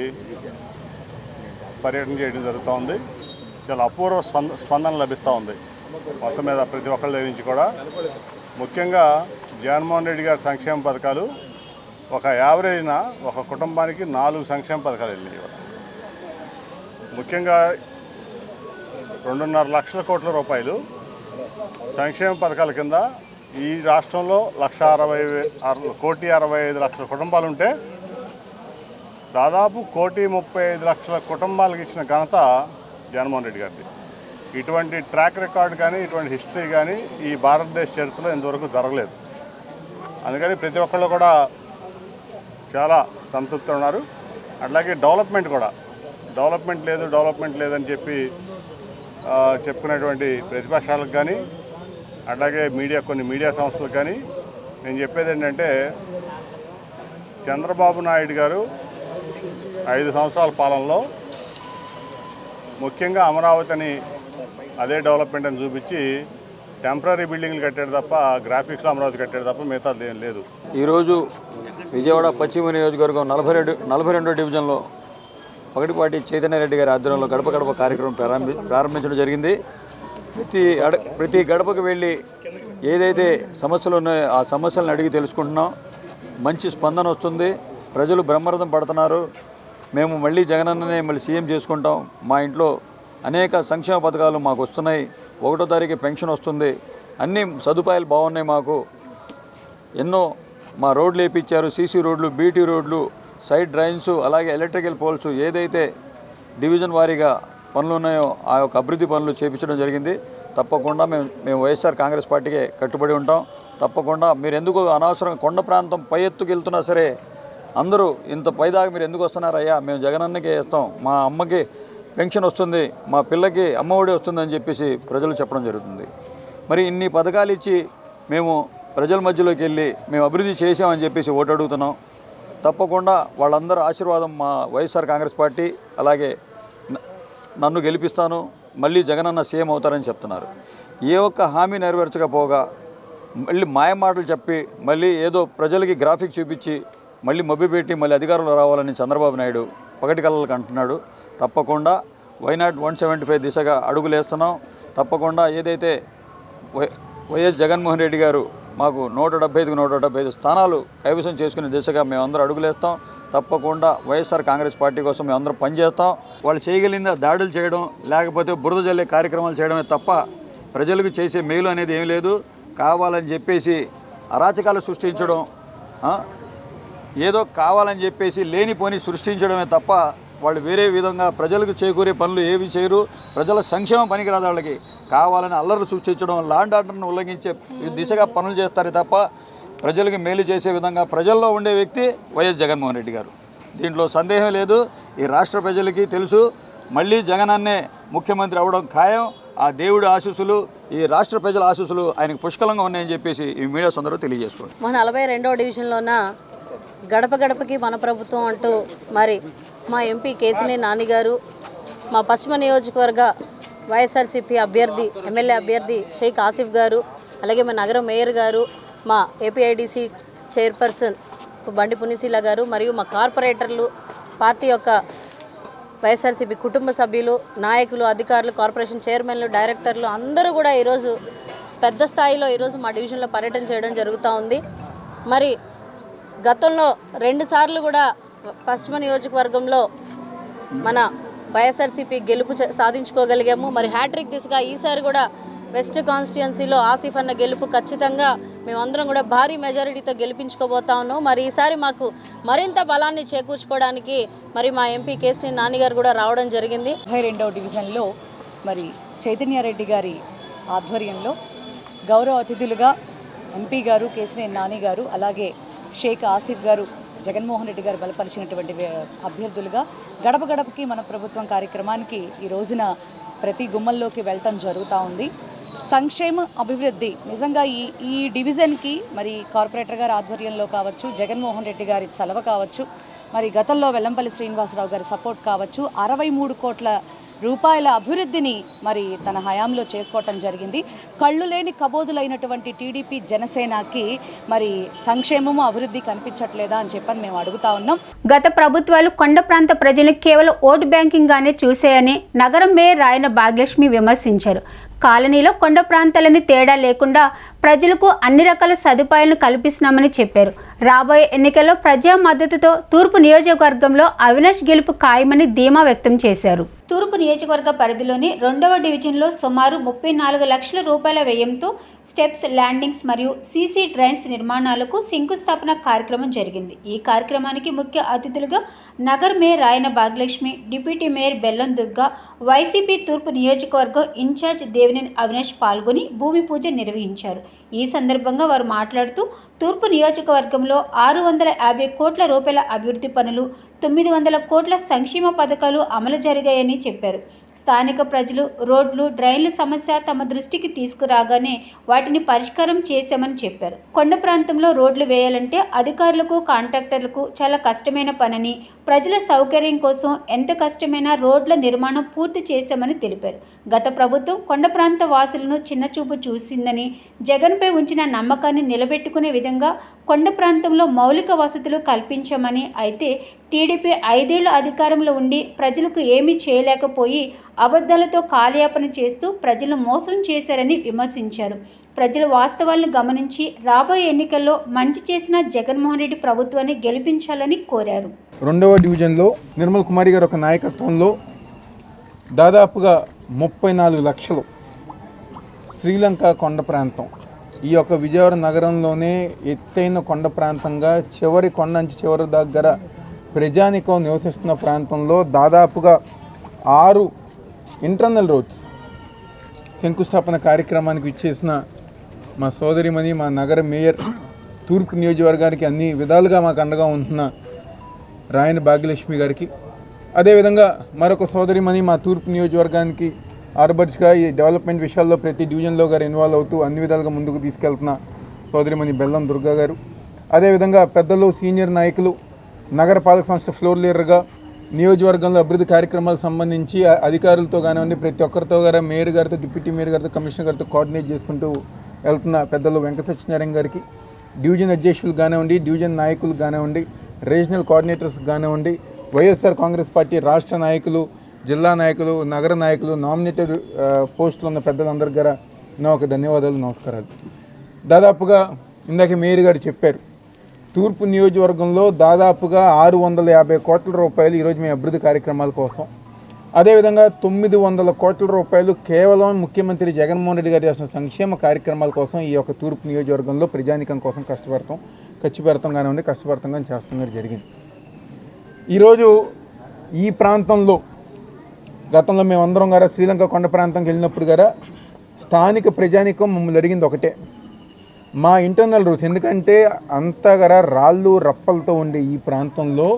పర్యటన చేయడం జరుగుతూ ఉంది. చాలా అపూర్వ స్పందన లభిస్తూ ఉంది. మొత్తం మీద ప్రతి ఒక్కరి దగ్గర నుంచి కూడా, ముఖ్యంగా జగన్మోహన్ రెడ్డి గారి సంక్షేమ పథకాలు ఒక యావరేజ్న ఒక కుటుంబానికి 4 సంక్షేమ పథకాలు వెళ్ళినాయి. ముఖ్యంగా 2.5 లక్షల కోట్ల రూపాయలు సంక్షేమ పథకాల కింద ఈ రాష్ట్రంలో 1,65,00,000 కుటుంబాలు ఉంటే దాదాపు 1,35,00,000 కుటుంబాలకు ఇచ్చిన ఘనత జగన్మోహన్ రెడ్డి గారిది. ఇటువంటి ట్రాక్ రికార్డ్ కానీ, ఇటువంటి హిస్టరీ కానీ ఈ భారతదేశ చరిత్రలో ఇంతవరకు జరగలేదు. అందుకని ప్రతి ఒక్కళ్ళు కూడా చాలా సంతృప్తి ఉన్నారు. అట్లాగే డెవలప్మెంట్ లేదని చెప్పి చెప్పుకునేటువంటి ప్రతిపక్షాలకు కానీ, అట్లాగే కొన్ని మీడియా సంస్థలకు కానీ నేను చెప్పేది ఏంటంటే, చంద్రబాబు నాయుడు గారు 5 సంవత్సరాల పాలనలో ముఖ్యంగా అమరావతిని అదే డెవలప్మెంట్ అని చూపించి టెంపరీ బిల్డింగ్లు కట్టాడు తప్ప గ్రాఫిక్స్లో అమరావతి కట్టాడు తప్ప మిగతాది ఏం లేదు. ఈరోజు విజయవాడ పశ్చిమ నియోజకవర్గం 42వ డివిజన్లో పగటిపాటి చైతన్యరెడ్డి గారి ఆధ్వర్యంలో గడప గడప కార్యక్రమం ప్రారంభించడం జరిగింది. ప్రతి గడపకు వెళ్ళి ఏదైతే సమస్యలు ఉన్నాయో ఆ సమస్యలను అడిగి తెలుసుకుంటున్నాం. మంచి స్పందన వస్తుంది. ప్రజలు బ్రహ్మరథం పడుతున్నారు. మేము మళ్ళీ జగనన్ననే మళ్ళీ సీఎం చేసుకుంటాం. మా ఇంట్లో అనేక సంక్షేమ పథకాలు మాకు వస్తున్నాయి. 1వ తారీఖు పెన్షన్ వస్తుంది. అన్ని సదుపాయాలు బాగున్నాయి. మాకు ఎన్నో మా రోడ్లు వేయించారు. సీసీ రోడ్లు, బీటీ రోడ్లు, సైడ్ డ్రైన్స్, అలాగే ఎలక్ట్రికల్ పోల్స్, ఏదైతే డివిజన్ వారీగా పనులు ఉన్నాయో ఆ యొక్క అభివృద్ధి పనులు చేయించడం జరిగింది. తప్పకుండా మేము వైఎస్ఆర్ కాంగ్రెస్ పార్టీకే కట్టుబడి ఉంటాం. తప్పకుండా మీరు ఎందుకు అనవసరంగా కొండ ప్రాంతం పై ఎత్తుకు వెళ్తున్నా సరే అందరూ ఇంత పైదాకా మీరు ఎందుకు వస్తున్నారయ్యా, మేము జగనన్నకే ఇస్తాం, మా అమ్మకి పెన్షన్ వస్తుంది, మా పిల్లకి అమ్మఒడి వస్తుందని చెప్పేసి ప్రజలు చెప్పడం జరుగుతుంది. మరి ఇన్ని పథకాలు ఇచ్చి మేము ప్రజల మధ్యలోకి వెళ్ళి మేము అభివృద్ధి చేసామని చెప్పేసి ఓటు అడుగుతున్నాం. తప్పకుండా వాళ్ళందరూ ఆశీర్వాదం మా వైఎస్ఆర్ కాంగ్రెస్ పార్టీ, అలాగే నన్ను గెలిపిస్తాను, మళ్ళీ జగనన్న సీఎం అవుతారని చెప్తున్నారు. ఏ ఒక్క హామీ నెరవేర్చకపోగా మళ్ళీ మాయమాటలు చెప్పి మళ్ళీ ఏదో ప్రజలకి గ్రాఫిక్ చూపించి మళ్ళీ మభ్యపెట్టి మళ్ళీ అధికారంలో రావాలని చంద్రబాబు నాయుడు పగటి కలలకు అంటున్నాడు. తప్పకుండా వైనాట్ 175 దిశగా అడుగులేస్తున్నాం. తప్పకుండా ఏదైతే వైఎస్ జగన్మోహన్ రెడ్డి గారు మాకు 175కి 175 స్థానాలు కైవసం చేసుకునే దిశగా మేమందరం అడుగులేస్తాం. తప్పకుండా వైఎస్ఆర్ కాంగ్రెస్ పార్టీ కోసం మేమందరం పనిచేస్తాం. వాళ్ళు చేయగలిగిన దాడులు చేయడం, లేకపోతే బురద జల్లే కార్యక్రమాలు చేయడమే తప్ప ప్రజలకు చేసే మేలు అనేది ఏం లేదు. కావాలని చెప్పేసి అరాచకాలు సృష్టించడం, ఏదో కావాలని చెప్పేసి లేనిపోని సృష్టించడమే తప్ప వాళ్ళు వేరే విధంగా ప్రజలకు చేకూరే పనులు ఏవి చేయరు. ప్రజల సంక్షేమం పనికిరాదు. వాళ్ళకి కావాలని అల్లర్లు సృష్టించడం, లాండ్ ఆర్డర్ను ఉల్లంఘించే దిశగా పనులు చేస్తారే తప్ప ప్రజలకు మేలు చేసే విధంగా ప్రజల్లో ఉండే వ్యక్తి వైఎస్ జగన్మోహన్ రెడ్డి గారు. దీంట్లో సందేహం లేదు. ఈ రాష్ట్ర ప్రజలకి తెలుసు మళ్ళీ జగనన్నే ముఖ్యమంత్రి అవ్వడం ఖాయం. ఆ దేవుడి ఆశీస్సులు, ఈ రాష్ట్ర ప్రజల ఆశీస్సులు ఆయనకు పుష్కలంగా ఉన్నాయని చెప్పేసి ఈ మీడియా సోదరులు తెలియజేసుకోండి. మన 42వ డివిజన్లోన గడప గడపకి మన ప్రభుత్వం అంటూ మరి మా ఎంపీ కేసినేని నాని గారు, మా పశ్చిమ నియోజకవర్గ వైఎస్ఆర్సీపీ అభ్యర్థి, ఎమ్మెల్యే అభ్యర్థి షేక్ ఆసిఫ్ గారు, అలాగే మా నగర మేయర్ గారు, మా ఏపీఐడిసి చైర్పర్సన్ బండి పునిశీల గారు, మరియు మా కార్పొరేటర్లు, పార్టీ యొక్క వైఎస్ఆర్సీపీ కుటుంబ సభ్యులు, నాయకులు, అధికారులు, కార్పొరేషన్ చైర్మన్లు, డైరెక్టర్లు అందరూ కూడా ఈరోజు పెద్ద స్థాయిలో ఈరోజు మా డివిజన్లో పర్యటన చేయడం జరుగుతూ ఉంది. మరి గతంలో 2 సార్లు కూడా పశ్చిమ నియోజకవర్గంలో మన వైఎస్ఆర్సీపీ గెలుపు సాధించుకోగలిగాము. మరి హ్యాట్రిక్ దిశగా ఈసారి కూడా వెస్ట్ కాన్స్టిట్యుయెన్సీలో ఆసిఫ్ అన్న గెలుపు ఖచ్చితంగా మేమందరం కూడా భారీ మెజారిటీతో గెలిపించుకోబోతా ఉన్నాం. మరి ఈసారి మాకు మరింత బలాన్ని చేకూర్చుకోవడానికి మరి మా ఎంపీ కేసినేని నాని గారు కూడా రావడం జరిగింది. 22వ డివిజన్లో మరి చైతన్యారెడ్డి గారి ఆధ్వర్యంలో గౌరవ అతిథులుగా ఎంపీ గారు కేసినేని నాని గారు, అలాగే షేక్ ఆసిఫ్ గారు, జగన్మోహన్ రెడ్డి గారు బలపరిచినటువంటి అభ్యర్థులుగా గడప గడపకి మన ప్రభుత్వం కార్యక్రమానికి ఈ రోజున ప్రతి గుమ్మల్లోకి వెళ్ళటం జరుగుతూ ఉంది. సంక్షేమ అభివృద్ధి నిజంగా ఈ డివిజన్కి మరి కార్పొరేటర్ గారి ఆధ్వర్యంలో కావచ్చు, జగన్మోహన్ రెడ్డి గారి చలవ కావచ్చు, మరి గతంలో వెల్లంపల్లి శ్రీనివాసరావు గారి సపోర్ట్ కావచ్చు, 63 కోట్ల రూపాయల అభివృద్ధిని మరి తన హయాంలో చేసుకోవటం జరిగింది. కళ్ళు లేని కబోదులైనటువంటి టీడీపీ జనసేనకి మరి సంక్షేమము అభివృద్ధి కనిపించట్లేదా అని చెప్పని మేము అడుగుతా ఉన్నాం. గత ప్రభుత్వాలు కొండ ప్రాంత ప్రజలను కేవలం ఓటు బ్యాంకింగ్ గానే చూసాయని నగరం మేయర్ రాయన భాగ్యలక్ష్మి విమర్శించారు. కాలనీలో కొండ ప్రాంతాలని తేడా లేకుండా ప్రజలకు అన్ని రకాల సదుపాయాలను కల్పిస్తున్నామని చెప్పారు. రాబోయే ఎన్నికల్లో ప్రజా మద్దతుతో తూర్పు నియోజకవర్గంలో అవినాష్ గెలుపు ఖాయమని ధీమా వ్యక్తం చేశారు. తూర్పు నియోజకవర్గ పరిధిలోని 2వ డివిజన్లో సుమారు 34 లక్షల రూపాయల వ్యయంతో స్టెప్స్, ల్యాండింగ్స్ మరియు సీసీ డ్రైన్స్ నిర్మాణాలకు శంకుస్థాపన కార్యక్రమం జరిగింది. ఈ కార్యక్రమానికి ముఖ్య అతిథులుగా నగర్ mayor Rayana Bhagyalakshmi, deputy mayor Bellam Durga, YCP తూర్పు నియోజకవర్గం ఇన్ఛార్జ్ దేవినేని అవినాష్ పాల్గొని భూమి పూజ నిర్వహించారు. ఈ సందర్భంగా వారు మాట్లాడుతూ తూర్పు నియోజకవర్గంలో 650 కోట్ల రూపాయల అభివృద్ధి పనులు, 900 కోట్ల సంక్షేమ పథకాలు అమలు జరిగాయని చెప్పారు. స్థానిక ప్రజలు రోడ్లు డ్రైన్ల సమస్య తమ దృష్టికి తీసుకురాగానే వాటిని పరిష్కారం చేశామని చెప్పారు. కొండ ప్రాంతంలో రోడ్లు వేయాలంటే అధికారులకు కాంట్రాక్టర్లకు చాలా కష్టమైన పనని, ప్రజల సౌకర్యం కోసం ఎంత కష్టమైనా రోడ్ల నిర్మాణం పూర్తి చేశామని తెలిపారు. గత ప్రభుత్వం కొండ ప్రాంత వాసులను చిన్నచూపు చూసిందని, జగన్పై ఉంచిన నమ్మకాన్ని నిలబెట్టుకునే విధంగా కొండ ప్రాంతంలో మౌలిక వసతులు కల్పించామని, అయితే టీడీపీ 5 ఏళ్ల అధికారంలో ఉండి ప్రజలకు ఏమీ చేయలేకపోయి అబద్ధాలతో కాలయాపన చేస్తూ ప్రజలను మోసం చేశారని విమర్శించారు. ప్రజలు వాస్తవాలను గమనించి రాబోయే ఎన్నికల్లో మంచి చేసిన జగన్మోహన్ రెడ్డి ప్రభుత్వాన్ని గెలిపించాలని కోరారు. 2వ డివిజన్లో నిర్మల్ కుమారి గారి ఒక నాయకత్వంలో దాదాపుగా 34 లక్షలు శ్రీలంక కొండ ప్రాంతం, ఈ యొక్క విజయవాడ నగరంలోనే ఎత్తైన కొండ ప్రాంతంగా చివరి కొండంచి చివరి దగ్గర ప్రజానికం నివసిస్తున్న ప్రాంతంలో దాదాపుగా 6 ఇంటర్నల్ రోడ్స్ శంకుస్థాపన కార్యక్రమానికి ఇచ్చేసిన మా సోదరిమణి, మా నగర మేయర్, తూర్పు నియోజకవర్గానికి అన్ని విధాలుగా మాకు అండగా ఉంటున్న రాయని భాగ్యలక్ష్మి గారికి, అదేవిధంగా మరొక సోదరిమణి మా తూర్పు నియోజకవర్గానికి ఆర్బర్డ్స్గా ఈ డెవలప్మెంట్ విషయాల్లో ప్రతి డివిజన్లో గారు ఇన్వాల్వ్ అవుతూ అన్ని విధాలుగా ముందుకు తీసుకెళ్తున్న సోదరిమణి బెల్లం దుర్గా గారు, అదేవిధంగా పెద్దలు సీనియర్ నాయకులు, నగరపాలక సంస్థ ఫ్లోర్ లీడర్గా నియోజకవర్గంలో అభివృద్ధి కార్యక్రమాలకు సంబంధించి అధికారులతో కానివ్వండి, ప్రతి ఒక్కరితో గారు మేయర్ గారితో, డిప్యూటీ మేయర్ గారితో, కమిషనర్ గారితో కోఆర్డినేట్ చేసుకుంటూ వెళ్తున్న పెద్దలు వెంకట సత్యనారాయణ గారికి, డివిజన్ అధ్యక్షులు కానివ్వండి, డివిజన్ నాయకులు కానివ్వండి, రీజనల్ కోఆర్డినేటర్స్ కానివ్వండి, వైఎస్ఆర్ కాంగ్రెస్ పార్టీ రాష్ట్ర నాయకులు, జిల్లా నాయకులు, నగర నాయకులు, నామినేటెడ్ పోస్టులు ఉన్న పెద్దలందరికీ గారు నా ఒక ధన్యవాదాలు, నమస్కారాలు. దాదాపుగా ఇందాక మేయర్ గారు చెప్పారు, తూర్పు నియోజకవర్గంలో దాదాపుగా 650 కోట్ల రూపాయలు ఈరోజు మీ అభివృద్ధి కార్యక్రమాల కోసం, అదేవిధంగా 900 కోట్ల రూపాయలు కేవలం ముఖ్యమంత్రి జగన్మోహన్ రెడ్డి గారు చేసిన సంక్షేమ కార్యక్రమాల కోసం ఈ యొక్క తూర్పు నియోజకవర్గంలో ప్రజానికం కోసం ఖర్చు పెడతాం కానివ్వండి, కష్టపడతాం కానీ చేస్తాం కానీ జరిగింది. ఈరోజు ఈ ప్రాంతంలో గతంలో మేమందరం గారా శ్రీలంక కొండ ప్రాంతంకి వెళ్ళినప్పుడు గారా స్థానిక ప్రజానికం మమ్మల్ని అడిగింది ఒకటే, మా ఇంటర్నల్ రూల్స్, ఎందుకంటే అంతగా రాళ్ళు రప్పలతో ఉండే ఈ ప్రాంతంలో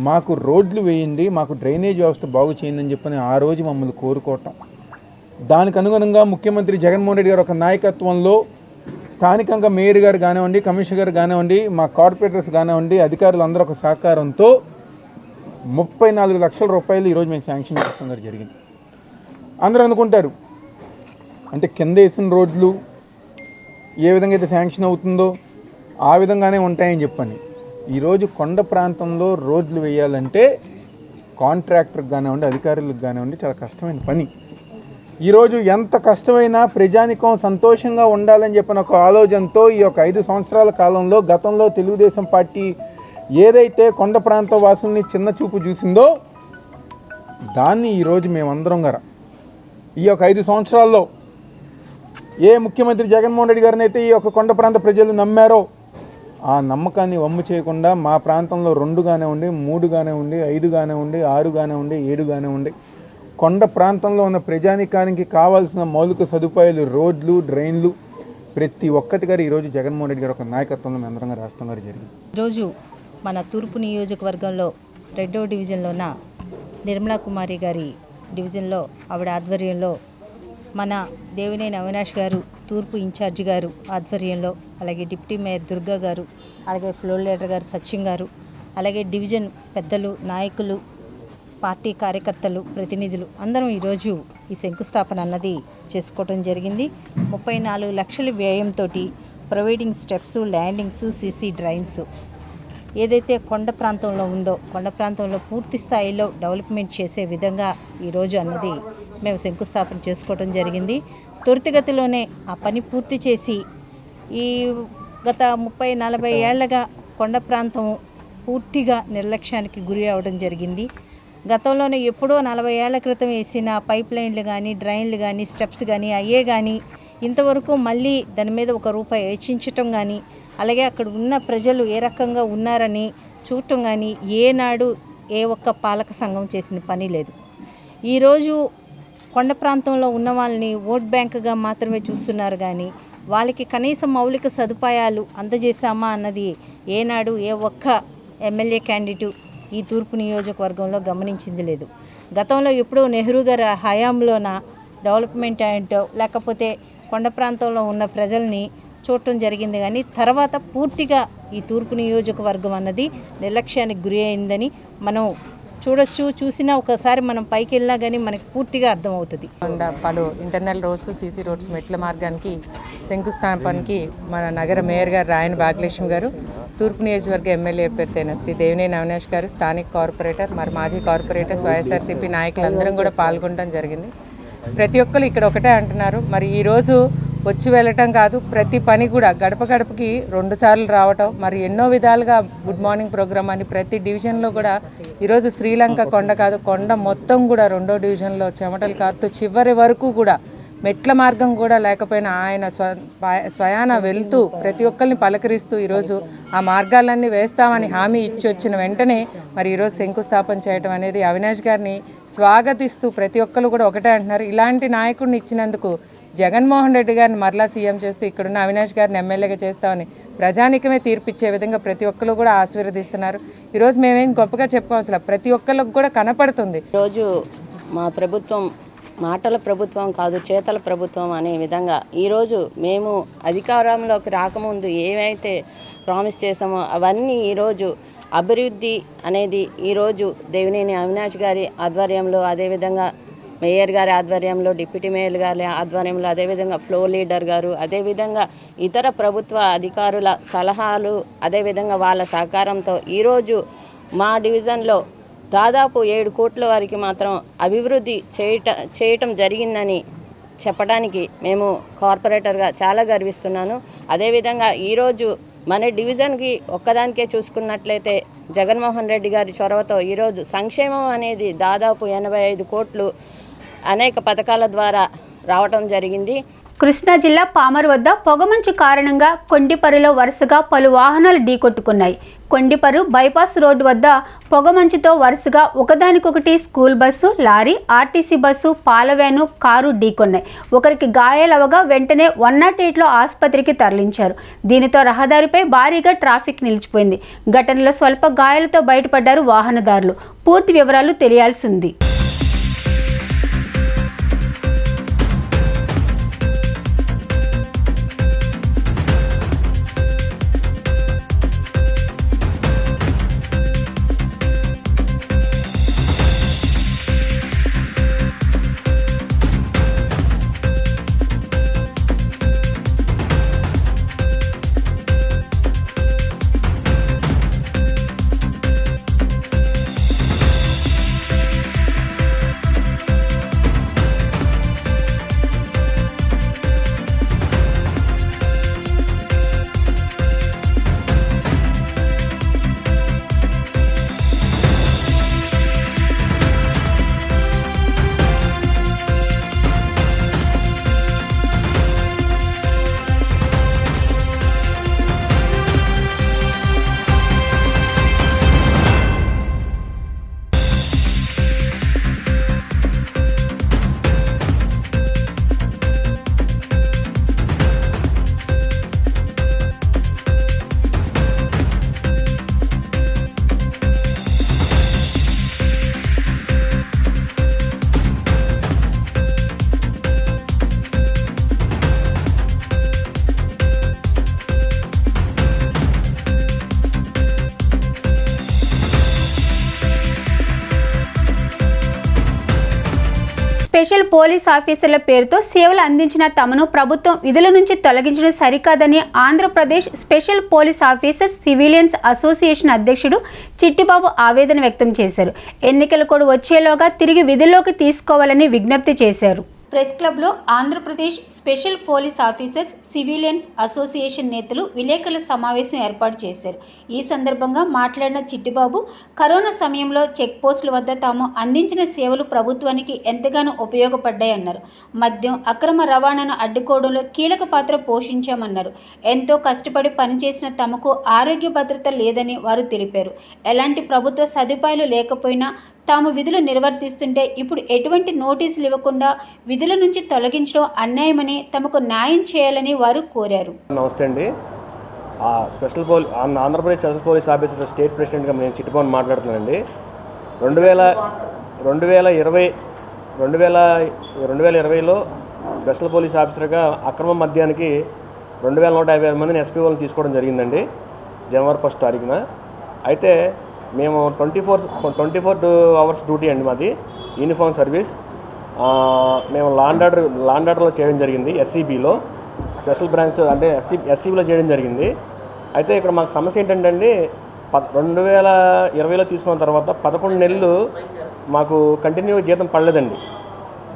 మాకు రోడ్లు వేయండి, మాకు డ్రైనేజ్ వ్యవస్థ బాగు చేయండి అని చెప్పని ఆ రోజు మమ్మల్ని కోరుకోవటం. దానికి అనుగుణంగా ముఖ్యమంత్రి జగన్మోహన్ రెడ్డి గారు ఒక నాయకత్వంలో స్థానికంగా మేయర్ గారు కానివ్వండి, కమిషనర్ గారు కానివ్వండి, మా కార్పొరేటర్స్ కానివ్వండి, అధికారులు అందరూ ఒక సహకారంతో 34 లక్షల రూపాయలు ఈరోజు మేము శాంక్షన్ చేస్తాం గారు జరిగింది. అందరూ అనుకుంటారు అంటే కింద వేసిన రోడ్లు ఏ విధంగా అయితే శాంక్షన్ అవుతుందో ఆ విధంగానే ఉంటాయని చెప్పని, ఈరోజు కొండ ప్రాంతంలో రోడ్లు వేయాలంటే కాంట్రాక్టర్కి కానివ్వండి, అధికారులకు కానివ్వండి చాలా కష్టమైన పని. ఈరోజు ఎంత కష్టమైనా ప్రజానికం సంతోషంగా ఉండాలని చెప్పిన ఒక ఆలోచనతో ఈ యొక్క 5 సంవత్సరాల కాలంలో గతంలో తెలుగుదేశం పార్టీ ఏదైతే కొండ ప్రాంత వాసుల్ని చిన్న చూపు చూసిందో దాన్ని ఈరోజు మేమందరం గారు ఈ యొక్క 5 సంవత్సరాల్లో ఏ ముఖ్యమంత్రి జగన్మోహన్ రెడ్డి గారిని అయితే ఈ యొక్క కొండ ప్రాంత ప్రజలు నమ్మారో ఆ నమ్మకాన్ని వమ్ము చేయకుండా మా ప్రాంతంలో 2 కానివ్వండి, 3 కానివ్వండి, 5 కానివ్వండి, 6 కానివ్వండి, 7 కానివ్వండి, కొండ ప్రాంతంలో ఉన్న ప్రజానికానికి కావాల్సిన మౌలిక సదుపాయాలు, రోడ్లు, డ్రైన్లు ప్రతి ఒక్కటి గారు ఈరోజు జగన్మోహన్ రెడ్డి గారు ఒక నాయకత్వంలో మేము అందరంగా రాష్ట్రం గారు జరిగింది. ఈరోజు మన తూర్పు నియోజకవర్గంలో 2వ డివిజన్లోన నిర్మలా కుమారి గారి డివిజన్లో ఆవిడ ఆధ్వర్యంలో మన దేవినేని అవినాష్ గారు తూర్పు ఇన్ఛార్జి గారు ఆధ్వర్యంలో, అలాగే డిప్యూటీ మేయర్ దుర్గా గారు, అలాగే ఫ్లోర్ లీడర్ గారు సత్యం గారు, అలాగే డివిజన్ పెద్దలు, నాయకులు, పార్టీ కార్యకర్తలు, ప్రతినిధులు అందరం ఈరోజు ఈ శంకుస్థాపన అన్నది చేసుకోవడం జరిగింది. 34 లక్షల వ్యయంతో providing steps, landings, CC drains ఏదైతే కొండ ప్రాంతంలో ఉందో కొండ ప్రాంతంలో పూర్తి స్థాయిలో డెవలప్మెంట్ చేసే విధంగా ఈరోజు అన్నది మేము శంకుస్థాపన చేసుకోవడం జరిగింది. త్వరితగతిలోనే ఆ పని పూర్తి చేసి ఈ గత 30-40 ఏళ్లగా కొండ ప్రాంతం పూర్తిగా నిర్లక్ష్యానికి గురి అవ్వడం జరిగింది. గతంలోనే ఎప్పుడో 40 ఏళ్ల క్రితం వేసిన పైప్ లైన్లు కానీ, డ్రైన్లు కానీ, స్టెప్స్ కానీ అయ్యే కానీ ఇంతవరకు మళ్ళీ దాని మీద ₹1 వెచ్చించటం కానీ, అలాగే అక్కడ ఉన్న ప్రజలు ఏ రకంగా ఉన్నారని చూడటం కానీ ఏనాడు ఏ ఒక్క పాలక సంఘం చేసిన పని లేదు. ఈరోజు కొండ ప్రాంతంలో ఉన్న వాళ్ళని ఓట్ బ్యాంకుగా మాత్రమే చూస్తున్నారు కానీ వాళ్ళకి కనీస మౌలిక సదుపాయాలు అందజేశామా అన్నది ఏనాడు ఏ ఒక్క ఎమ్మెల్యే క్యాండిడేటు ఈ తూర్పు నియోజకవర్గంలో గమనించింది లేదు. గతంలో ఎప్పుడో నెహ్రూ గారి హయాంలోన డెవలప్మెంట్ ఏంటో లేకపోతే కొండ ప్రాంతంలో ఉన్న ప్రజల్ని చూడటం జరిగింది, కానీ తర్వాత పూర్తిగా ఈ తూర్పు నియోజకవర్గం అన్నది నిర్లక్ష్యానికి గురి అయిందని మనం చూసినా ఒకసారి మనం పైకి వెళ్ళినా కానీ మనకి పూర్తిగా అర్థమవుతుంది. పలు ఇంటర్నల్ రోడ్స్, సీసీ రోడ్స్, మెట్ల మార్గానికి శంకుస్థాపనకి మన నగర మేయర్ గారు రాయన భాగ్యలక్ష్మి గారు, తూర్పు నియోజకవర్గ ఎమ్మెల్యే అభ్యర్థి శ్రీ దేవినేని అవినాష్ గారు, స్థానిక కార్పొరేటర్, మరి మాజీ కార్పొరేటర్స్, వైఎస్ఆర్సీపీ నాయకులందరం కూడా పాల్గొనడం జరిగింది. ప్రతి ఒక్కరు ఇక్కడ ఒకటే అంటున్నారు, మరి ఈరోజు వచ్చి వెళ్ళటం కాదు, ప్రతి పని కూడా గడప గడపకి 2 సార్లు రావటం, మరి ఎన్నో విధాలుగా గుడ్ మార్నింగ్ ప్రోగ్రామ్ అని ప్రతి డివిజన్లో కూడా ఈరోజు శ్రీలంక కొండ కాదు, కొండ మొత్తం కూడా 2వ డివిజన్లో చెమటలు కారుతూ చివరి వరకు కూడా మెట్ల మార్గం కూడా లేకపోయినా ఆయన స్వయాన వెళ్తూ ప్రతి ఒక్కరిని పలకరిస్తూ ఈరోజు ఆ మార్గాలన్నీ వేస్తామని హామీ ఇచ్చి వచ్చిన వెంటనే మరి ఈరోజు శంకుస్థాపన చేయడం అనేది అవినాష్ గారిని స్వాగతిస్తూ ప్రతి ఒక్కరు కూడా ఒకటే అంటున్నారు. ఇలాంటి నాయకుడిని ఇచ్చినందుకు జగన్మోహన్ రెడ్డి గారిని మరలా సీఎం చేస్తూ ఇక్కడున్న అవినాష్ గారిని ఎమ్మెల్యేగా చేస్తామని ప్రజానికమే తీర్పిచ్చే విధంగా ప్రతి ఒక్కరు కూడా ఆశీర్వదిస్తున్నారు. ఈరోజు మేమేం గొప్పగా చెప్పుకోవాల్సిన ప్రతి ఒక్కరికి కూడా కనపడుతుంది. ఈరోజు మా ప్రభుత్వం మాటల ప్రభుత్వం కాదు, చేతల ప్రభుత్వం అనే విధంగా ఈరోజు మేము అధికారంలోకి రాకముందు ఏవైతే ప్రామిస్ చేసామో అవన్నీ ఈరోజు అభివృద్ధి అనేది ఈరోజు దేవినేని అవినాష్ గారి ఆధ్వర్యంలో, అదేవిధంగా మేయర్ గారి ఆధ్వర్యంలో, డిప్యూటీ మేయర్ గారి ఆధ్వర్యంలో, అదేవిధంగా ఫ్లోర్ లీడర్ గారు, అదేవిధంగా ఇతర ప్రభుత్వ అధికారుల సలహాలు, అదేవిధంగా వాళ్ళ సహకారంతో ఈరోజు మా డివిజన్లో దాదాపు 7 కోట్ల వరకు మాత్రం అభివృద్ధి చేయటం జరిగిందని చెప్పడానికి మేము కార్పొరేటర్గా చాలా గర్విస్తున్నాను. అదేవిధంగా ఈరోజు మన డివిజన్కి ఒక్కదానికే చూసుకున్నట్లయితే జగన్మోహన్ రెడ్డి గారి చొరవతో ఈరోజు సంక్షేమం అనేది దాదాపు 85 కోట్లు అనేక పథకాల ద్వారా రావటం జరిగింది. కృష్ణా జిల్లా పామరు వద్ద పొగమంచు కారణంగా కొండిపరులో వరుసగా పలు వాహనాలు ఢీకొట్టుకున్నాయి. కొండిపరు బైపాస్ రోడ్డు వద్ద పొగమంచుతో వరుసగా ఒకదానికొకటి school bus, lorry, RTC bus, పాలవేను, కారు ఢీకొన్నాయి. ఒకరికి గాయాలవగా వెంటనే 108లో ఆసుపత్రికి తరలించారు. దీనితో రహదారిపై భారీగా ట్రాఫిక్ నిలిచిపోయింది. ఘటనలో స్వల్ప గాయాలతో బయటపడ్డారు వాహనదారులు. పూర్తి వివరాలు తెలియాల్సి ఉంది. స్పెషల్ పోలీస్ ఆఫీసర్ల పేరుతో సేవలు అందించిన తమను ప్రభుత్వం విధుల నుంచి తొలగించడం సరికాదని Andhra Pradesh special police officers civilians association అధ్యక్షుడు చిట్టిబాబు ఆవేదన వ్యక్తం చేశారు. ఎన్నికల కోడ్ వచ్చేలోగా తిరిగి విధుల్లోకి తీసుకోవాలని విజ్ఞప్తి చేశారు. ప్రెస్ క్లబ్లో Andhra Pradesh special police officers civilians association నేతలు విలేకరుల సమావేశం ఏర్పాటు చేశారు. ఈ సందర్భంగా మాట్లాడిన చిట్టిబాబు, కరోనా సమయంలో చెక్ పోస్టుల వద్ద తాము అందించిన సేవలు ప్రభుత్వానికి ఎంతగానో ఉపయోగపడ్డాయన్నారు. మద్యం అక్రమ రవాణాను అడ్డుకోవడంలో కీలక పాత్ర పోషించామన్నారు. ఎంతో కష్టపడి పనిచేసిన తమకు ఆరోగ్య భద్రత లేదని వారు తెలిపారు. ఎలాంటి ప్రభుత్వ సదుపాయాలు లేకపోయినా తాము విధులు నిర్వర్తిస్తుంటే ఇప్పుడు ఎటువంటి నోటీసులు ఇవ్వకుండా విధుల నుంచి తొలగించడం అన్యాయమని, తమకు న్యాయం చేయాలని వారు కోరారు. నమస్తే అండి. Andhra Pradesh special police officer state ప్రెసిడెంట్గా నేను చిట్టిబాబు మాట్లాడుతున్నానండి. 2020లో స్పెషల్ పోలీస్ ఆఫీసర్గా అక్రమ మద్యానికి 2156 మందిని ఎస్పీ వాళ్ళని తీసుకోవడం జరిగిందండి జనవరి 1 తారీఖున. అయితే మేము 24 అవర్స్ డ్యూటీ అండి మాది, యూనిఫామ్ సర్వీస్. మేము లాండ్ ఆర్డర్లో చేయడం జరిగింది, ఎస్సీబీలో స్పెషల్ బ్రాంచ్ అంటే ఎస్సీబీలో చేయడం జరిగింది. అయితే ఇక్కడ మాకు సమస్య ఏంటంటే అండి, 2020లో తీసుకున్న తర్వాత 11 నెలలు మాకు కంటిన్యూ జీతం పడలేదండి.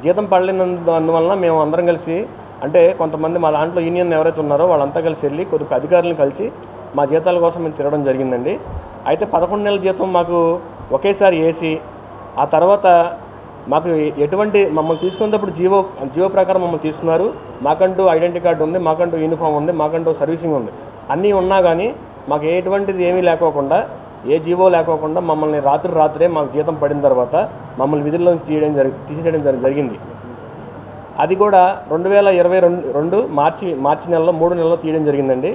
జీతం పడలేనందువలన మేము అందరం కలిసి, అంటే కొంతమంది మా దాంట్లో యూనియన్ ఎవరైతే ఉన్నారో వాళ్ళంతా కలిసి వెళ్ళి కొద్దిగా అధికారులను కలిసి మా జీతాల కోసం మేము తిరగడం జరిగిందండి. అయితే 11 నెలల జీతం మాకు ఒకేసారి వేసి, ఆ తర్వాత మాకు ఎటువంటి మమ్మల్ని తీసుకున్నప్పుడు జీవో ప్రకారం మమ్మల్ని తీసుకున్నారు. మాకంటూ ఐడెంటిటీ కార్డు ఉంది, మాకంటూ యూనిఫామ్ ఉంది, మాకంటూ సర్వీసింగ్ ఉంది, అన్నీ ఉన్నా కానీ మాకు ఎటువంటిది ఏమీ లేకోకుండా, ఏ జీవో లేకోకుండా మమ్మల్ని రాత్రే మాకు జీతం పడిన తర్వాత మమ్మల్ని విధుల్లోంచి తీసేయడం జరిగింది. అది కూడా 2022 మార్చి నెలలో 3 నెలల్లో తీయడం జరిగిందండి.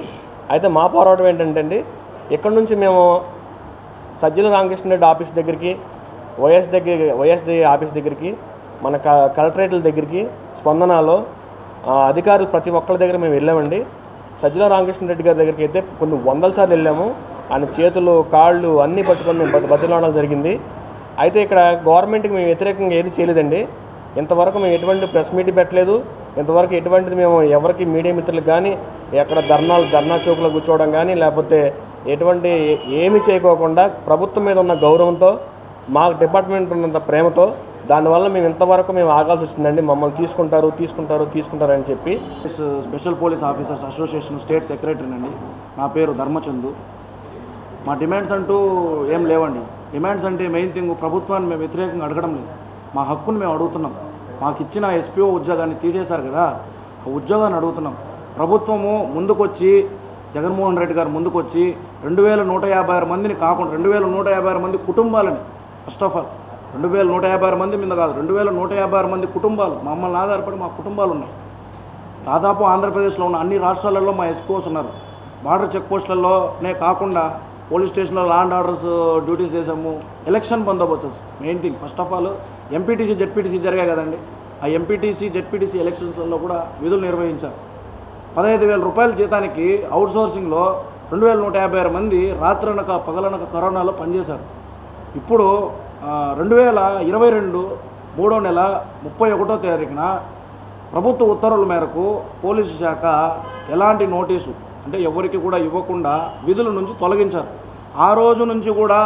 అయితే మా పోరాటం ఏంటంటే అండి, ఇక్కడి నుంచి మేము సజ్జల రామకృష్ణ రెడ్డి ఆఫీస్ దగ్గరికి, వైఎస్డి ఆఫీస్ దగ్గరికి, మన కలెక్టరేట్ల దగ్గరికి, స్పందనలో అధికారులు ప్రతి ఒక్కరి దగ్గర మేము వెళ్ళామండి. సజ్జల రామకృష్ణ రెడ్డి గారి దగ్గరికి అయితే కొన్ని 100 సార్లు వెళ్ళాము. ఆయన చేతులు కాళ్ళు అన్నీ పట్టుకొని మేము బతిలాడడం జరిగింది. అయితే ఇక్కడ గవర్నమెంట్కి మేము వ్యతిరేకంగా ఏది చేయలేదండి. ఇంతవరకు మేము ఎటువంటి ప్రెస్ మీట్ పెట్టలేదు. ఇంతవరకు ఎటువంటిది మేము ఎవరికి మీడియా మిత్రులకు కానీ ఎక్కడ ధర్నా చౌక్లో కూర్చోవడం కానీ లేకపోతే ఎటువంటి ఏమీ చేయకోకుండా ప్రభుత్వం మీద ఉన్న గౌరవంతో, మా డిపార్ట్మెంట్ ఉన్నంత ప్రేమతో, దానివల్ల మేము ఇంతవరకు మేము ఆగాల్సి వచ్చిందండి. మమ్మల్ని తీసుకుంటారు అని చెప్పి. Special police officers association state సెక్రటరీనండి. నా పేరు ధర్మచందు. మా డిమాండ్స్ అంటూ ఏం లేవండి. డిమాండ్స్ అంటే మెయిన్ థింగ్, ప్రభుత్వాన్ని మేము వ్యతిరేకంగా అడగడం లేదు, మా హక్కును మేము అడుగుతున్నాం. మాకు ఇచ్చిన ఎస్పీఓ ఉద్యోగాన్ని తీసేశారు కదా, ఆ ఉద్యోగాన్ని అడుగుతున్నాం. ప్రభుత్వము ముందుకొచ్చి, జగన్మోహన్ రెడ్డి గారు ముందుకొచ్చి 2156 మందిని కాకుండా 2156 మంది కుటుంబాలని, ఫస్ట్ ఆఫ్ ఆల్ 2156 మంది మీద కాదు, 2156 మంది కుటుంబాలు మమ్మల్ని ఆధారపడి మా కుటుంబాలు ఉన్నాయి. దాదాపు ఆంధ్రప్రదేశ్లో ఉన్న అన్ని రాష్ట్రాలలో మా ఎస్పీఓస్ ఉన్నారు. బార్డర్ చెక్ పోస్టులలోనే కాకుండా పోలీస్ స్టేషన్లో లాండ్ ఆర్డర్స్ డ్యూటీస్ చేసాము. ఎలక్షన్ బందోబస్తు main thing. First of all MPTC ZPTC జరిగాయి కదండి, ఆ ఎంపీటీసీ జెడ్పీటీసీ ఎలక్షన్స్లలో కూడా విధులు నిర్వహించారు. 15,000 రూపాయల జీతానికి అవుట్సోర్సింగ్లో 2156 మంది రాత్రనక పగలనక కరోనాలో పనిచేశారు. ఇప్పుడు 2022 3వ నెల 31వ తారీఖున ప్రభుత్వ ఉత్తర్వుల మేరకు పోలీసు శాఖ ఎలాంటి నోటీసు అంటే ఎవరికి కూడా ఇవ్వకుండా విధుల నుంచి తొలగించారు. ఆ రోజు నుంచి కూడా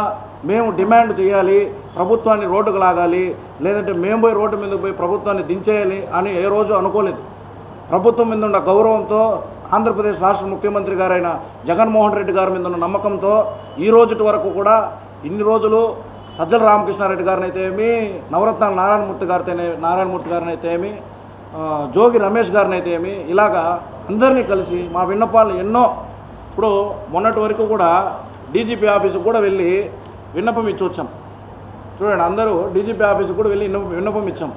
మేము డిమాండ్ చేయాలి, ప్రభుత్వాన్ని రోడ్డుకు లాగాలి, లేదంటే మేము పోయి రోడ్డు మీదకి పోయి ప్రభుత్వాన్ని దించేయాలి అని ఏ రోజు అనుకోలేదు. ప్రభుత్వం మీద ఉన్న గౌరవంతో, ఆంధ్రప్రదేశ్ రాష్ట్ర ముఖ్యమంత్రి గారైన జగన్మోహన్ రెడ్డి గారి మీద ఉన్న నమ్మకంతో ఈ రోజు వరకు కూడా ఇన్ని రోజులు సజ్జల రామకృష్ణారెడ్డి గారిని అయితే ఏమి, నవరత్నాల నారాయణమూర్తి గారిని అయితే ఏమి, జోగి రమేష్ గారిని అయితే ఏమి, ఇలాగా అందరినీ కలిసి మా విన్నపాలు ఎన్నో, ఇప్పుడు మొన్నటి వరకు కూడా డీజీపీ ఆఫీసుకు కూడా వెళ్ళి విన్నపం ఇచ్చి వచ్చాం. చూడండి, అందరూ డీజీపీ ఆఫీసుకు కూడా వెళ్ళి విన్నపం ఇచ్చాం.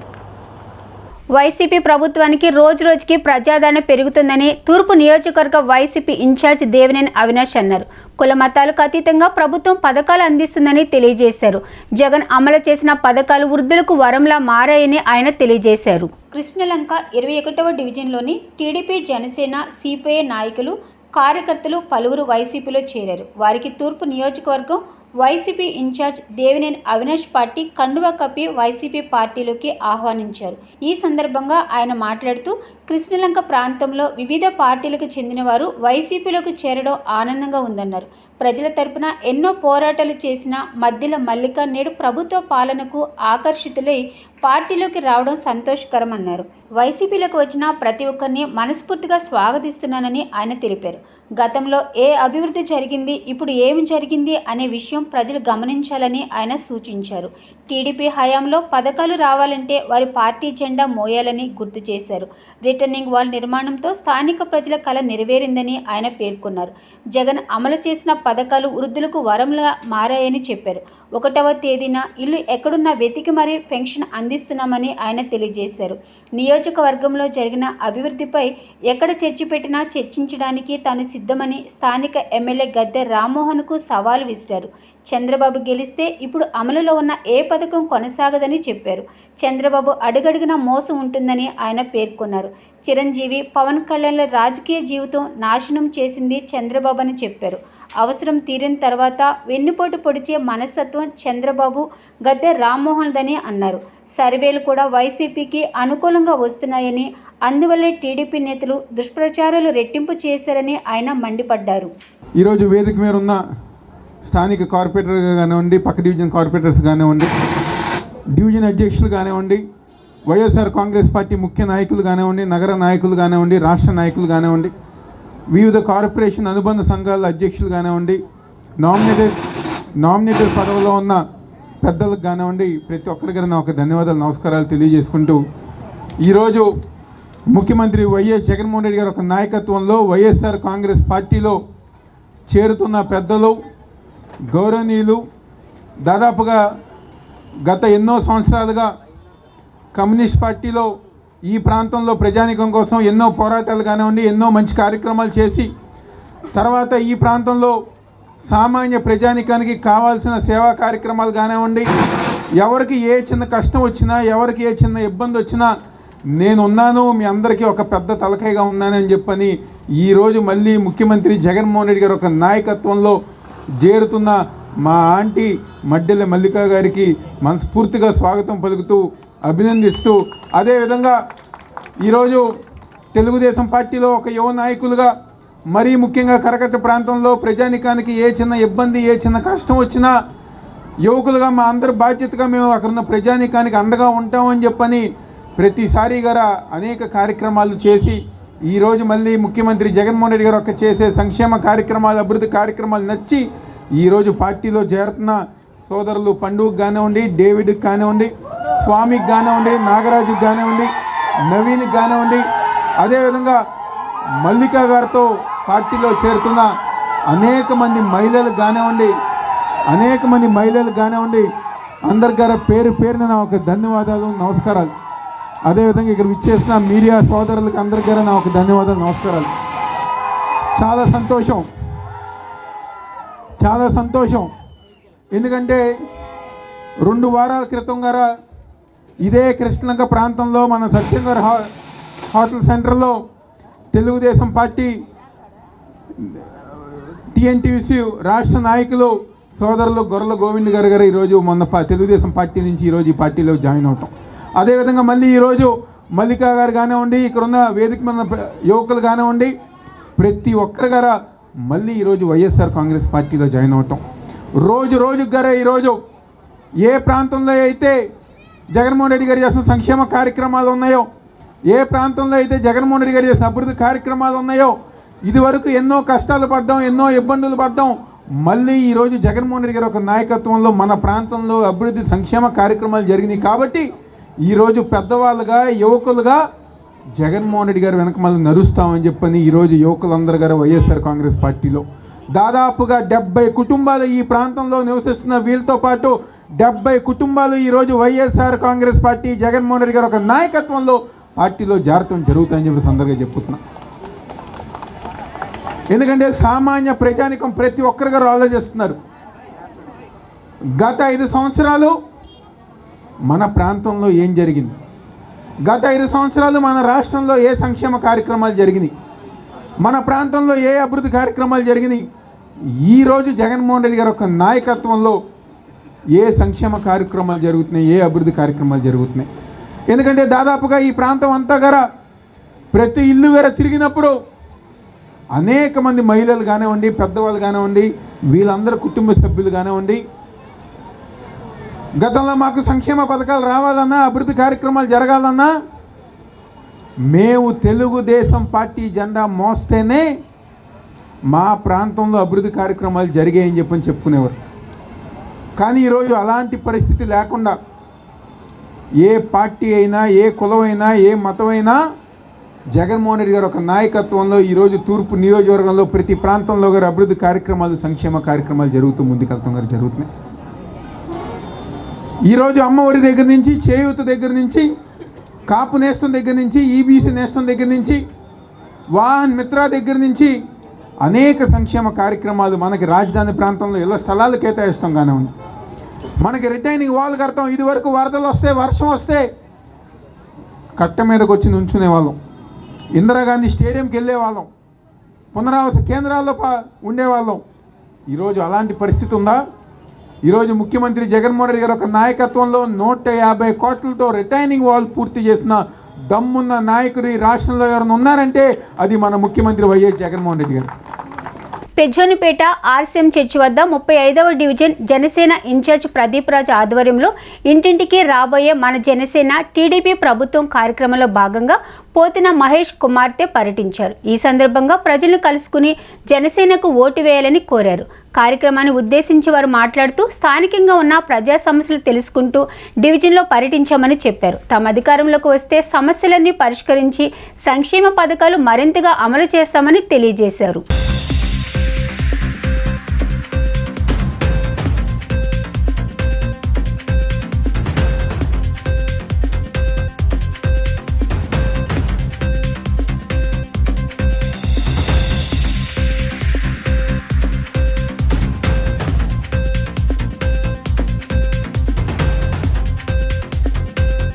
వైసీపీ ప్రభుత్వానికి రోజురోజుకి ప్రజాదరణ పెరుగుతుందని తూర్పు నియోజకవర్గ వైసీపీ ఇన్ఛార్జ్ దేవినేని అవినాష్ అన్నారు. కుల మతాలకు అతీతంగా ప్రభుత్వం పథకాలు అందిస్తుందని తెలియజేశారు. జగన్ అమలు చేసిన పథకాలు వృద్ధులకు వరంలా మారాయని ఆయన తెలియజేశారు. కృష్ణలంక 21వ డివిజన్లోని టీడీపీ, జనసేన, సిపిఐ నాయకులు, కార్యకర్తలు పలువురు వైసీపీలో చేరారు. వారికి తూర్పు నియోజకవర్గం వైసీపీ ఇన్ఛార్జ్ దేవినేని అవినాష్ పార్టీ కండువా కప్పి వైసీపీ పార్టీలోకి ఆహ్వానించారు. ఈ సందర్భంగా ఆయన మాట్లాడుతూ కృష్ణలంక ప్రాంతంలో వివిధ పార్టీలకు చెందిన వారు వైసీపీలోకి చేరడం ఆనందంగా ఉందన్నారు. ప్రజల తరపున ఎన్నో పోరాటాలు చేసిన మధ్యల మల్లిక నేడు ప్రభుత్వ పాలనకు ఆకర్షితులై పార్టీలోకి రావడం సంతోషకరమన్నారు. వైసీపీలోకి వచ్చిన ప్రతి ఒక్కరిని మనస్ఫూర్తిగా స్వాగతిస్తున్నానని ఆయన తెలిపారు. గతంలో ఏ అభివృద్ధి జరిగింది, ఇప్పుడు ఏమి జరిగింది అనే విషయం ప్రజలు గమనించాలని ఆయన సూచించారు. టీడీపీ హయాంలో పథకాలు రావాలంటే వారి పార్టీ జెండా మోయాలని గుర్తు చేశారు. రిటర్నింగ్ వాల్ నిర్మాణంతో స్థానిక ప్రజల కల నెరవేరిందని ఆయన పేర్కొన్నారు. జగన్ అమలు చేసిన పథకాలు వృద్ధులకు వరంలా మారాయని చెప్పారు. 1వ తేదీన ఇల్లు ఎక్కడున్నా వెతికి మరీ పెన్షన్ అందిస్తున్నామని ఆయన తెలియజేశారు. నియోజకవర్గంలో జరిగిన అభివృద్ధిపై ఎక్కడ చర్చ పెట్టినా చర్చించడానికి తాను సిద్ధమని స్థానిక ఎమ్మెల్యే గద్దె రామ్మోహన్కు సవాల్ విసిరారు. చంద్రబాబు గెలిస్తే ఇప్పుడు అమలులో ఉన్న ఏ పథకం కొనసాగదని చెప్పారు. చంద్రబాబు అడుగడుగునా మోసం ఉంటుందని ఆయన పేర్కొన్నారు. చిరంజీవి, పవన్ కళ్యాణ్ల రాజకీయ జీవితం నాశనం చేసింది చంద్రబాబు అని చెప్పారు. అవసరం తీరిన తర్వాత వెన్నుపోటు పొడిచే మనస్తత్వం చంద్రబాబు, గద్దె రామ్మోహన్దని అన్నారు. సర్వేలు కూడా వైసీపీకి అనుకూలంగా వస్తున్నాయని, అందువల్లే టీడీపీ నేతలు దుష్ప్రచారాలు రెట్టింపు చేశారని ఆయన మండిపడ్డారు. ఈరోజు వేదిక మీద ఉన్న స్థానిక కార్పొరేటర్ కానివ్వండి, పక్క డివిజన్ కార్పొరేటర్స్ కానివ్వండి, డివిజన్ అధ్యక్షులు కానివ్వండి, వైఎస్ఆర్ కాంగ్రెస్ పార్టీ ముఖ్య నాయకులు కానివ్వండి, నగర నాయకులు కానివ్వండి, రాష్ట్ర నాయకులు కానివ్వండి, వివిధ కార్పొరేషన్ అనుబంధ సంఘాల అధ్యక్షులు కానివ్వండి, నామినేటెడ్ పదవిలో ఉన్న పెద్దలకు కానివ్వండి, ప్రతి ఒక్కరికి నా ఒక ధన్యవాదాలు, నమస్కారాలు తెలియజేసుకుంటూ ఈరోజు ముఖ్యమంత్రి వైఎస్ జగన్మోహన్ రెడ్డి గారి ఒక నాయకత్వంలో వైఎస్ఆర్ కాంగ్రెస్ పార్టీలో చేరుతున్న పెద్దలు, గౌరవనీయులు, దాదాపుగా గత ఎన్నో సంవత్సరాలుగా కమ్యూనిస్ట్ పార్టీలో ఈ ప్రాంతంలో ప్రజానీకం కోసం ఎన్నో పోరాటాలు కానివ్వండి, ఎన్నో మంచి కార్యక్రమాలు చేసి తర్వాత ఈ ప్రాంతంలో సామాన్య ప్రజానీకానికి కావాల్సిన సేవా కార్యక్రమాలు కానివ్వండి, ఎవరికి ఏ చిన్న కష్టం వచ్చినా, ఎవరికి ఏ చిన్న ఇబ్బంది వచ్చినా నేనున్నాను, మీ అందరికీ ఒక పెద్ద తలకాయగా ఉన్నానని చెప్పని ఈరోజు మళ్ళీ ముఖ్యమంత్రి జగన్మోహన్ రెడ్డి గారు ఒక నాయకత్వంలో చేరుతున్న మా ఆంటీ మడ్డెల మల్లికా గారికి మనస్ఫూర్తిగా స్వాగతం పలుకుతూ అభినందిస్తూ, అదేవిధంగా ఈరోజు తెలుగుదేశం పార్టీలో ఒక యువ నాయకులుగా, మరీ ముఖ్యంగా కరకట్ట ప్రాంతంలో ప్రజానికానికి ఏ చిన్న ఇబ్బంది, ఏ చిన్న కష్టం వచ్చినా యువకులుగా మా అందరి బాధ్యతగా మేము అక్కడున్న ప్రజానికానికి అండగా ఉంటామని చెప్పని ప్రతిసారి గారు అనేక కార్యక్రమాలు చేసి ఈరోజు మళ్ళీ ముఖ్యమంత్రి జగన్మోహన్ రెడ్డి గారు ఒక చేసే సంక్షేమ కార్యక్రమాలు, అభివృద్ధి కార్యక్రమాలు నచ్చి ఈరోజు పార్టీలో చేరుతున్న సోదరులు పండుగ కానివ్వండి, డేవిడ్కి కానివ్వండి, స్వామికి కానివ్వండి, నాగరాజుకి కానివ్వండి, నవీన్కి కానివ్వండి, అదేవిధంగా మల్లికా గారితో పార్టీలో చేరుతున్న అనేక మంది మహిళలకు కానివ్వండి, అందరి గారు పేరు పేరున నా ఒక ధన్యవాదాలు, నమస్కారాలు. అదేవిధంగా ఇక్కడ విచ్చేసిన మీడియా సోదరులకు అందరి గారు నా ఒక ధన్యవాదాలు, నమస్కారాలు. చాలా సంతోషం ఎందుకంటే 2 వారాల క్రితం గారా ఇదే కృష్ణలంక ప్రాంతంలో మన సత్యం గారు హోటల్ సెంటర్లో తెలుగుదేశం పార్టీ టీఎన్టీయూసీ రాష్ట్ర నాయకులు సోదరులు గొర్రెల గోవింద్ గారు ఈరోజు మొన్న తెలుగుదేశం పార్టీ నుంచి ఈరోజు ఈ పార్టీలో జాయిన్ అవటం, అదేవిధంగా మళ్ళీ ఈరోజు మల్లికా గారు కానివ్వండి, ఇక్కడున్న వేదిక మీద యువకులు కానివ్వండి, ప్రతి ఒక్కరి గారా మళ్ళీ ఈరోజు వైఎస్ఆర్ కాంగ్రెస్ పార్టీలో జాయిన్ అవటం, రోజు గారా ఈరోజు ఏ ప్రాంతంలో అయితే జగన్మోహన్ రెడ్డి గారు చేసిన సంక్షేమ కార్యక్రమాలు ఉన్నాయో, ఏ ప్రాంతంలో అయితే జగన్మోహన్ రెడ్డి గారు చేసిన అభివృద్ధి కార్యక్రమాలు ఉన్నాయో, ఇదివరకు ఎన్నో కష్టాలు పడ్డాం, ఎన్నో ఇబ్బందులు పడ్డాం, మళ్ళీ ఈరోజు జగన్మోహన్ రెడ్డి గారు ఒక నాయకత్వంలో మన ప్రాంతంలో అభివృద్ధి సంక్షేమ కార్యక్రమాలు జరిగినాయి. కాబట్టి ఈరోజు పెద్దవాళ్ళుగా, యువకులుగా జగన్మోహన్ రెడ్డి గారు వెనక మళ్ళీ నడుస్తామని చెప్పని ఈరోజు యువకులందరూ గారు వైఎస్ఆర్ కాంగ్రెస్ పార్టీలో దాదాపుగా 70 కుటుంబాలు ఈ ప్రాంతంలో నివసిస్తున్న వీళ్ళతో పాటు 70 కుటుంబాలు ఈరోజు వైఎస్ఆర్ కాంగ్రెస్ పార్టీ జగన్మోహన్ రెడ్డి గారు ఒక నాయకత్వంలో పార్టీలో జారతం జరుగుతాయని చెప్పి సందర్భంగా చెప్పుతున్నా. ఎందుకంటే సామాన్య ప్రజానికం ప్రతి ఒక్కరి గారు ఆలోచిస్తున్నారు. గత 5 సంవత్సరాలు మన ప్రాంతంలో ఏం జరిగింది, గత 5 సంవత్సరాలు మన రాష్ట్రంలో ఏ సంక్షేమ కార్యక్రమాలు జరిగినాయి, మన ప్రాంతంలో ఏ అభివృద్ధి కార్యక్రమాలు జరిగినాయి, ఈరోజు జగన్మోహన్ రెడ్డి గారు ఒక నాయకత్వంలో ఏ సంక్షేమ కార్యక్రమాలు జరుగుతున్నాయి, ఏ అభివృద్ధి కార్యక్రమాలు జరుగుతున్నాయి. ఎందుకంటే దాదాపుగా ఈ ప్రాంతం అంతా గారా ప్రతి ఇల్లు గారా తిరిగినప్పుడు అనేక మంది మహిళలు కానివ్వండి, పెద్దవాళ్ళు కానివ్వండి, వీళ్ళందరూ కుటుంబ సభ్యులు కానివ్వండి, గతంలో మాకు సంక్షేమ పథకాలు రావాలన్నా, అభివృద్ధి కార్యక్రమాలు జరగాలన్నా మేము తెలుగుదేశం పార్టీ జెండా మోస్తేనే మా ప్రాంతంలో అభివృద్ధి కార్యక్రమాలు జరిగాయని చెప్పని చెప్పుకునేవారు. కానీ ఈరోజు అలాంటి పరిస్థితి లేకుండా ఏ పార్టీ అయినా, ఏ కులమైనా, ఏ మతమైనా జగన్మోహన్ రెడ్డి గారు ఒక నాయకత్వంలో ఈరోజు తూర్పు నియోజకవర్గంలో ప్రతి ప్రాంతంలో గారు అభివృద్ధి కార్యక్రమాలు, సంక్షేమ కార్యక్రమాలు ముందుకెళ్తాం గారు జరుగుతున్నాయి. ఈరోజు అమ్మఒడి దగ్గర నుంచి, చేయూత దగ్గర నుంచి, కాపు నేస్తం దగ్గర నుంచి, ఈబీసీ నేస్తం దగ్గర నుంచి, వాహన్ మిత్ర దగ్గర నుంచి, అనేక సంక్షేమ కార్యక్రమాలు మనకి రాజధాని ప్రాంతంలో ఇళ్ల స్థలాలు కేటాయిస్తాం కానివ్వండి, మనకి రిటైనింగ్ వాల్ కడతాం. ఇది వరకు వరదలు వస్తే, వర్షం వస్తే కట్ట మీదకి వచ్చి నుంచునే వాళ్ళం, ఇందిరాగాంధీ స్టేడియంకి వెళ్ళే వాళ్ళం, పునరావాస కేంద్రాల్లో ఉండేవాళ్ళం. ఈరోజు అలాంటి పరిస్థితి ఉందా? ఈరోజు ముఖ్యమంత్రి జగన్మోహన్ రెడ్డి గారు ఒక నాయకత్వంలో 150 కోట్లతో రిటైనింగ్ వాల్ పూర్తి చేసిన దమ్మున్న నాయకుడు ఈ రాష్ట్రంలో ఎవరైనా ఉన్నారంటే అది మన ముఖ్యమంత్రి వైఎస్ జగన్మోహన్ రెడ్డి గారు. పెజ్జోనిపేట ఆర్సీఎం చర్చి వద్ద 35వ డివిజన్ జనసేన ఇన్ఛార్జ్ ప్రదీప్ రాజ్ ఆధ్వర్యంలో ఇంటింటికి రాబోయే మన జనసేన టీడీపీ ప్రభుత్వం కార్యక్రమంలో భాగంగా పోతిన మహేష్ కుమార్తె పర్యటించారు. ఈ సందర్భంగా ప్రజలను కలుసుకుని జనసేనకు ఓటు వేయాలని కోరారు. కార్యక్రమాన్ని ఉద్దేశించి వారు మాట్లాడుతూ స్థానికంగా ఉన్న ప్రజా సమస్యలు తెలుసుకుంటూ డివిజన్లో పర్యటించామని చెప్పారు. తమ అధికారంలోకి వస్తే సమస్యలన్నీ పరిష్కరించి సంక్షేమ పథకాలు మరింతగా అమలు చేస్తామని తెలియజేశారు.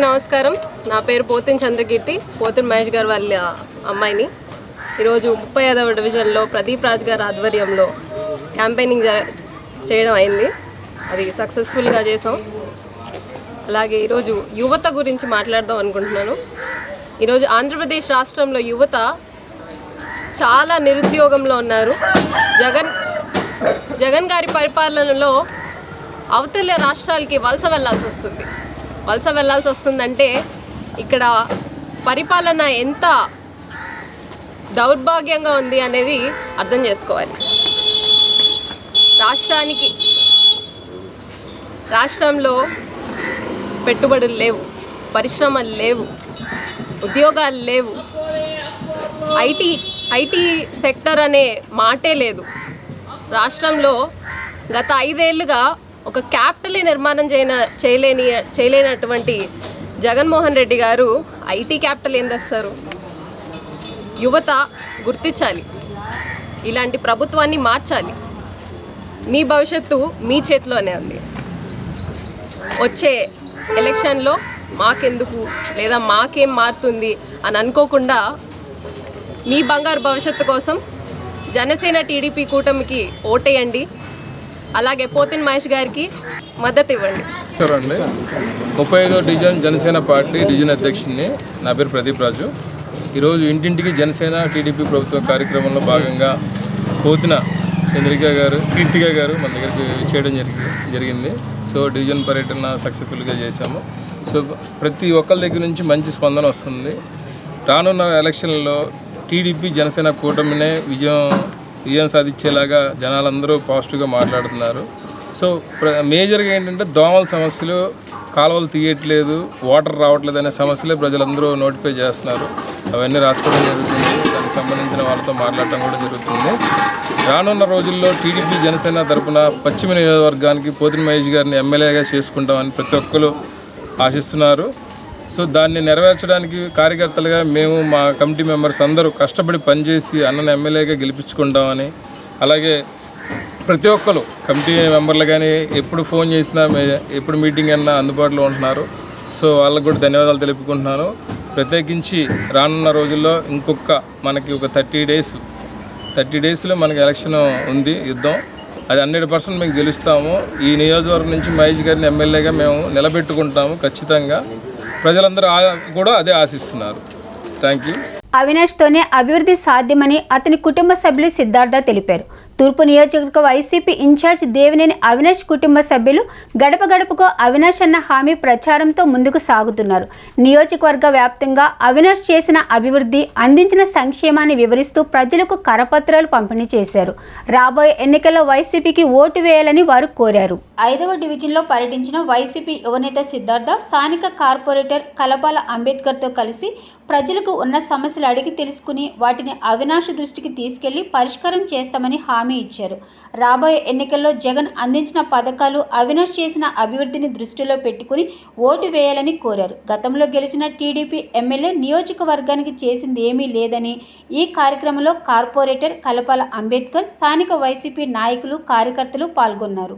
నమస్కారం, నా పేరు పోతిన్ చంద్రకీర్తి, పోతిన్ మహేష్ గారు వాళ్ళ అమ్మాయిని. ఈరోజు 35వ డివిజన్లో ప్రదీప్ రాజ్ గారి ఆధ్వర్యంలో క్యాంపెయినింగ్ చేయడం అయింది. అది సక్సెస్ఫుల్గా చేసాం. అలాగే ఈరోజు యువత గురించి మాట్లాడదాం అనుకుంటున్నాను. ఈరోజు ఆంధ్రప్రదేశ్ రాష్ట్రంలో యువత చాలా నిరుద్యోగంలో ఉన్నారు. జగన్ గారి పరిపాలనలో అవతల రాష్ట్రాలకి వలస వెళ్ళాల్సి వస్తుందంటే ఇక్కడ పరిపాలన ఎంత దౌర్భాగ్యంగా ఉంది అనేది అర్థం చేసుకోవాలి. రాష్ట్రంలో పెట్టుబడులు లేవు, పరిశ్రమలు లేవు, ఉద్యోగాలు లేవు, ఐటీ సెక్టర్ అనే మాటే లేదు. రాష్ట్రంలో గత 5 ఏళ్ళుగా ఒక క్యాపిటల్ నిర్మాణం చేయలేనటువంటి జగన్మోహన్ రెడ్డి గారు ఐటీ క్యాపిటల్ ఏం తెస్తారు? యువత గుర్తించాలి, ఇలాంటి ప్రభుత్వాన్ని మార్చాలి. మీ భవిష్యత్తు మీ చేతిలోనే ఉంది. వచ్చే ఎలక్షన్లో మాకెందుకు లేదా మాకేం మారుతుంది అని అనుకోకుండా మీ బంగారు భవిష్యత్తు కోసం జనసేన టీడీపీ కూటమికి ఓటేయండి. అలాగే పోతిన్ మహేష్ గారికి మద్దతు ఇవ్వండి. 35వ డివిజన్ జనసేన పార్టీ డివిజన్ అధ్యక్షుడిని. నా పేరు ప్రదీప్ రాజు. ఈరోజు ఇంటింటికి జనసేన టీడీపీ ప్రభుత్వ కార్యక్రమంలో భాగంగా పోతిన చంద్రిక గారు, కీర్తిక గారు మన దగ్గరికి చేయడం జరిగింది. సో డివిజన్ పర్యటన సక్సెస్ఫుల్గా చేశాము. సో ప్రతి ఒక్కరి దగ్గర నుంచి మంచి స్పందన వస్తుంది. రానున్న ఎలక్షన్లో టీడీపీ జనసేన కూటమినే విజయం సాధించేలాగా జనాలందరూ పాజిటివ్గా మాట్లాడుతున్నారు. సో మేజర్గా ఏంటంటే దోమల సమస్యలు, కాలువలు తీయట్లేదు, వాటర్ రావట్లేదు అనే సమస్యలే ప్రజలందరూ నోటిఫై చేస్తున్నారు. అవన్నీ రాసుకోవడం జరుగుతుంది. దానికి సంబంధించిన వాళ్ళతో మాట్లాడటం కూడా జరుగుతుంది. రానున్న రోజుల్లో టీడీపీ జనసేన తరఫున పశ్చిమ నియోజకవర్గానికి పోతిన మహేష్ గారిని ఎమ్మెల్యేగా చేసుకుంటామని ప్రతి ఒక్కరు ఆశిస్తున్నారు. సో దాన్ని నెరవేర్చడానికి కార్యకర్తలుగా మేము, మా కమిటీ మెంబర్స్ అందరూ కష్టపడి పనిచేసి అన్నను ఎమ్మెల్యేగా గెలిపించుకుంటామని, అలాగే ప్రతి ఒక్కరు కమిటీ మెంబర్లు కానీ ఎప్పుడు ఫోన్ చేసినా, ఎప్పుడు మీటింగ్ అయినా అందుబాటులో ఉంటున్నారు. సో వాళ్ళకు కూడా ధన్యవాదాలు తెలుపుకుంటున్నాను. ప్రత్యేకించి రానున్న రోజుల్లో మనకి ఒక 30 డేస్లో మనకి ఎలక్షన్ ఉంది, యుద్ధం. అది 100% మేము గెలుస్తాము. ఈ నియోజకవర్గం నుంచి మహేష్ గారిని ఎమ్మెల్యేగా మేము నిలబెట్టుకుంటాము ఖచ్చితంగా. ప్రజలందరూ కూడా అదే ఆశిస్తున్నారు. Thank you. అవినాష్తోనే అభివృద్ధి సాధ్యమని అతని కుటుంబ సభ్యులు సిద్ధార్థ తెలిపారు. తూర్పు నియోజకవర్గ వైసీపీ ఇన్ఛార్జ్ దేవినేని అవినాష్ కుటుంబ సభ్యులు గడప గడపకు అవినాష్ అన్న హామీ ప్రచారంతో ముందుకు సాగుతున్నారు. నియోజకవర్గ వ్యాప్తంగా అవినాష్ చేసిన అభివృద్ధి, అందించిన సంక్షేమాన్ని వివరిస్తూ ప్రజలకు కరపత్రాలు పంపిణీ చేశారు. రాబోయే ఎన్నికల్లో వైసీపీకి ఓటు వేయాలని వారు కోరారు. 5వ డివిజన్లో పర్యటించిన వైసీపీ యువనేత సిద్ధార్థ స్థానిక కార్పొరేటర్ కలపాల అంబేద్కర్తో కలిసి ప్రజలకు ఉన్న సమస్యలు అడిగి తెలుసుకుని వాటిని అవినాష్ దృష్టికి తీసుకెళ్లి పరిష్కారం చేస్తామని హామీ హామీ ఇచ్చారు. రాబోయే ఎన్నికల్లో జగన్ అందించిన పథకాలు, అవినాష్ చేసిన అభివృద్ధిని దృష్టిలో పెట్టుకుని ఓటు వేయాలని కోరారు. గతంలో గెలిచిన టీడీపీ ఎమ్మెల్యే నియోజకవర్గానికి చేసింది ఏమీ లేదని ఈ కార్యక్రమంలో కార్పొరేటర్ కలపాల అంబేద్కర్, స్థానిక వైసీపీ నాయకులు, కార్యకర్తలు పాల్గొన్నారు.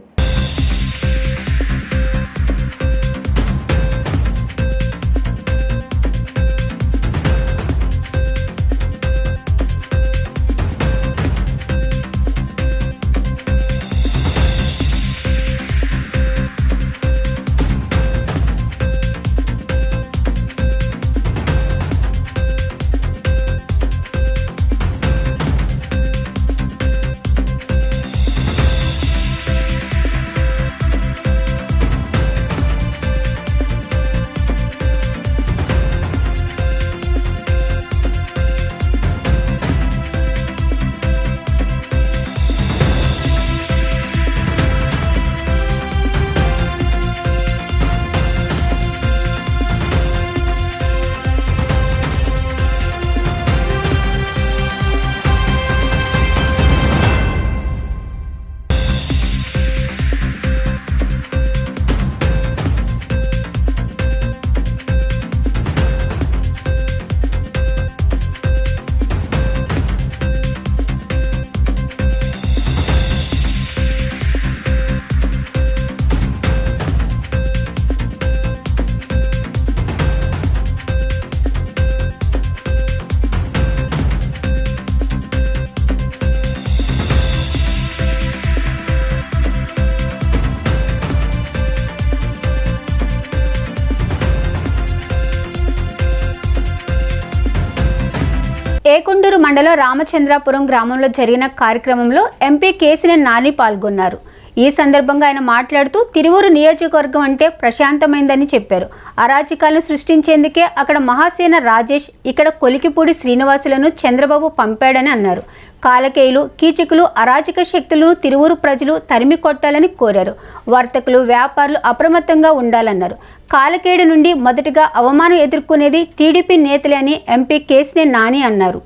ఏకొండూరు మండలం రామచంద్రాపురం గ్రామంలో జరిగిన కార్యక్రమంలో ఎంపీ కేసినేని నాని పాల్గొన్నారు. ఈ సందర్భంగా ఆయన మాట్లాడుతూ తిరువూరు నియోజకవర్గం అంటే ప్రశాంతమైందని చెప్పారు. అరాచకాలను సృష్టించేందుకే అక్కడ మహాసేన రాజేష్, ఇక్కడ కొలికిపూడి శ్రీనివాసులను చంద్రబాబు పంపాడని అన్నారు. కాలకేయులు, కీచకులు, అరాచక శక్తులను తిరువూరు ప్రజలు తరిమి కొట్టాలని కోరారు. వర్తకులు, వ్యాపారులు అప్రమత్తంగా ఉండాలన్నారు. కాలకేయుడు నుండి మొదటగా అవమానం ఎదుర్కొనేది టీడీపీ నేతలే అని ఎంపీ కేసినేని నాని అన్నారు.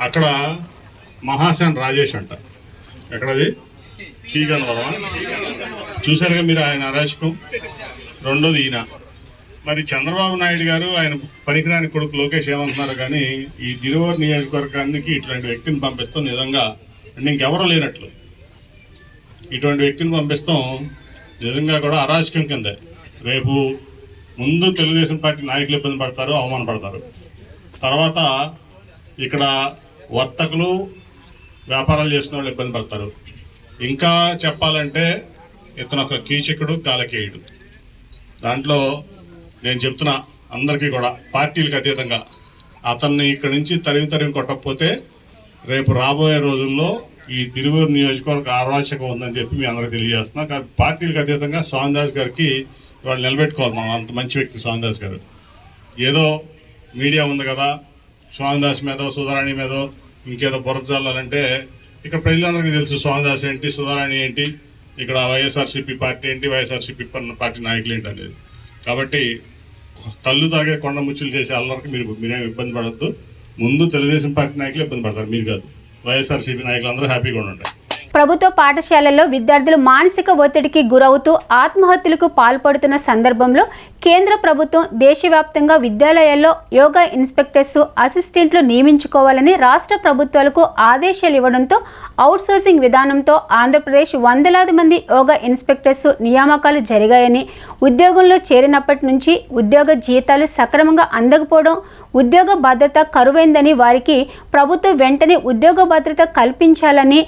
అక్కడ మహాసేన రాజేష్ అంట, ఎక్కడది టీగనవరం చూసారుగా మీరు ఆయన అరాచకం. రెండోది ఈయన. మరి చంద్రబాబు నాయుడు గారు ఆయన పనికిరాని కొడుకు లోకేష్ ఏమంటున్నారు కానీ ఈ తిరువూరు నియోజకవర్గానికి ఇట్లాంటి వ్యక్తిని పంపిస్తాం నిజంగా అంటే ఇంకెవరూ లేనట్లు. ఇటువంటి వ్యక్తిని పంపిస్తాం నిజంగా కూడా అరాచకం కింద. రేపు ముందు తెలుగుదేశం పార్టీ నాయకులు ఇబ్బంది పడతారు, అవమానపడతారు. తర్వాత ఇక్కడ వర్తకులు, వ్యాపారాలు చేసిన వాళ్ళు ఇబ్బంది పడతారు. ఇంకా చెప్పాలంటే ఇతను ఒక కీచకుడు, కాలకేయుడు. దాంట్లో నేను చెప్తున్నా అందరికీ కూడా పార్టీలకు అతీతంగా అతన్ని ఇక్కడి నుంచి తరిమి కొట్టకపోతే రేపు రాబోయే రోజుల్లో ఈ తిరువూరు నియోజకవర్గ అరాచకం ఉందని చెప్పి మీ అందరికీ తెలియజేస్తున్నా. పార్టీలకు అతీతంగా స్వామిదాస్ గారికి ఇవాళ నిలబెట్టుకోవాలి. మనం అంత మంచి వ్యక్తి స్వామిదాస్ గారు. ఏదో మీడియా ఉంది కదా స్వామిదాస్ మీదో సుధారాణి మీదో ఇంకేదో బురజల్లాలంటే ఇక్కడ ప్రజలందరికీ తెలుసు స్వామిదాస్ ఏంటి, సుధారాణి ఏంటి, ఇక్కడ వైఎస్ఆర్సీపీ పార్టీ ఏంటి, వైఎస్ఆర్సీపీ పార్టీ నాయకులు ఏంటి అనేది. కాబట్టి కళ్ళు తాగే కొండ ముచ్చులు చేసే అల్లరికి మీరేం ఇబ్బంది పడద్దు. ముందు తెలుగుదేశం పార్టీ నాయకులు ఇబ్బంది పడతారు, మీరు కాదు. వైఎస్ఆర్సీపీ నాయకులు అందరూ హ్యాపీగా ఉండండి. ప్రభుత్వ పాఠశాలల్లో విద్యార్థులు మానసిక ఒత్తిడికి గురవుతూ ఆత్మహత్యలకు పాల్పడుతున్న సందర్భంలో కేంద్ర ప్రభుత్వం దేశవ్యాప్తంగా విద్యాలయాల్లో యోగా ఇన్స్పెక్టర్స్, అసిస్టెంట్లు నియమించుకోవాలని రాష్ట్ర ప్రభుత్వాలకు ఆదేశాలు ఇవ్వడంతో అవుట్సోర్సింగ్ విధానంతో ఆంధ్రప్రదేశ్ వందలాది మంది యోగా ఇన్స్పెక్టర్స్ నియామకాలు జరిగాయని, ఉద్యోగంలో చేరినప్పటి నుంచి ఉద్యోగ జీతాలు సక్రమంగా అందకపోవడం, ఉద్యోగ భద్రత కరువైందని వారికి ప్రభుత్వం వెంటనే ఉద్యోగ భద్రత కల్పించాలని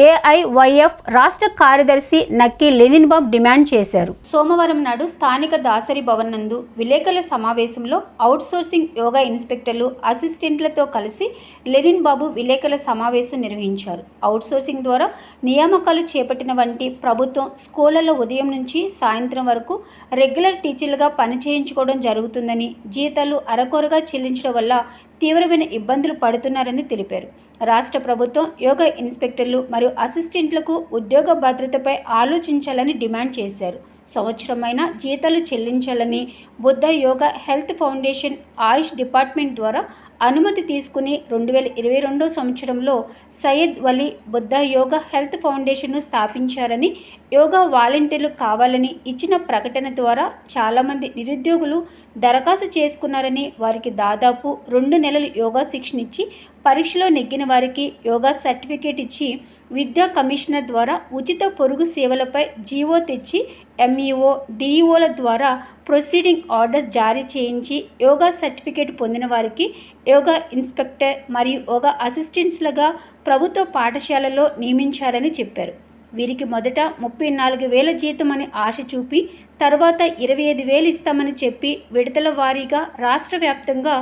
ఏఐవైఎఫ్ రాష్ట్ర కార్యదర్శి నక్కి లెనిన్ బాబు డిమాండ్ చేశారు. సోమవారం నాడు స్థానిక దాసరి భవన్ నందు విలేకరుల సమావేశంలో అవుట్సోర్సింగ్ యోగా ఇన్స్పెక్టర్లు, అసిస్టెంట్లతో కలిసి లెనిన్ బాబు విలేకరుల సమావేశం నిర్వహించారు. అవుట్సోర్సింగ్ ద్వారా నియామకాలు చేపట్టిన వంటి ప్రభుత్వం స్కూళ్లలో ఉదయం నుంచి సాయంత్రం వరకు రెగ్యులర్ టీచర్లుగా పనిచేయించుకోవడం జరుగుతుందని, జీతాలు అరకొరగా చెల్లించడం వల్ల తీవ్రమైన ఇబ్బందులు పడుతున్నారని తెలిపారు. రాష్ట్ర ప్రభుత్వం యోగా ఇన్స్పెక్టర్లు మరియు అసిస్టెంట్లకు ఉద్యోగ భద్రతపై ఆలోచించాలని డిమాండ్ చేశారు. సంవత్సరమైన జీతాలు చెల్లించాలని బుద్ధ యోగా హెల్త్ ఫౌండేషన్ ఆయుష్ డిపార్ట్మెంట్ ద్వారా అనుమతి తీసుకుని 2022 సంవత్సరంలో సయ్యద్ వలీ బుద్ధ యోగా హెల్త్ ఫౌండేషన్ను స్థాపించారని, యోగా వాలంటీర్లు కావాలని ఇచ్చిన ప్రకటన ద్వారా చాలామంది నిరుద్యోగులు దరఖాస్తు చేసుకున్నారని, వారికి దాదాపు 2 నెలలు యోగా శిక్షణ ఇచ్చి పరీక్షలో నెగ్గిన వారికి యోగా సర్టిఫికేట్ ఇచ్చి విద్యా కమిషనర్ ద్వారా ఉచిత పొరుగు సేవలపై జీవో తెచ్చి ఎంఈఓ డిఈఓల ద్వారా ప్రొసీడింగ్ ఆర్డర్స్ జారీ చేయించి యోగా సర్టిఫికేట్ పొందిన వారికి యోగా ఇన్స్పెక్టర్ మరియు యోగా అసిస్టెంట్స్లుగా ప్రభుత్వ పాఠశాలలో నియమించారని చెప్పారు. వీరికి మొదట 34,000 జీతం అని ఆశ చూపి తర్వాత 25,000 ఇస్తామని చెప్పి విడతల వారీగా రాష్ట్ర వ్యాప్తంగా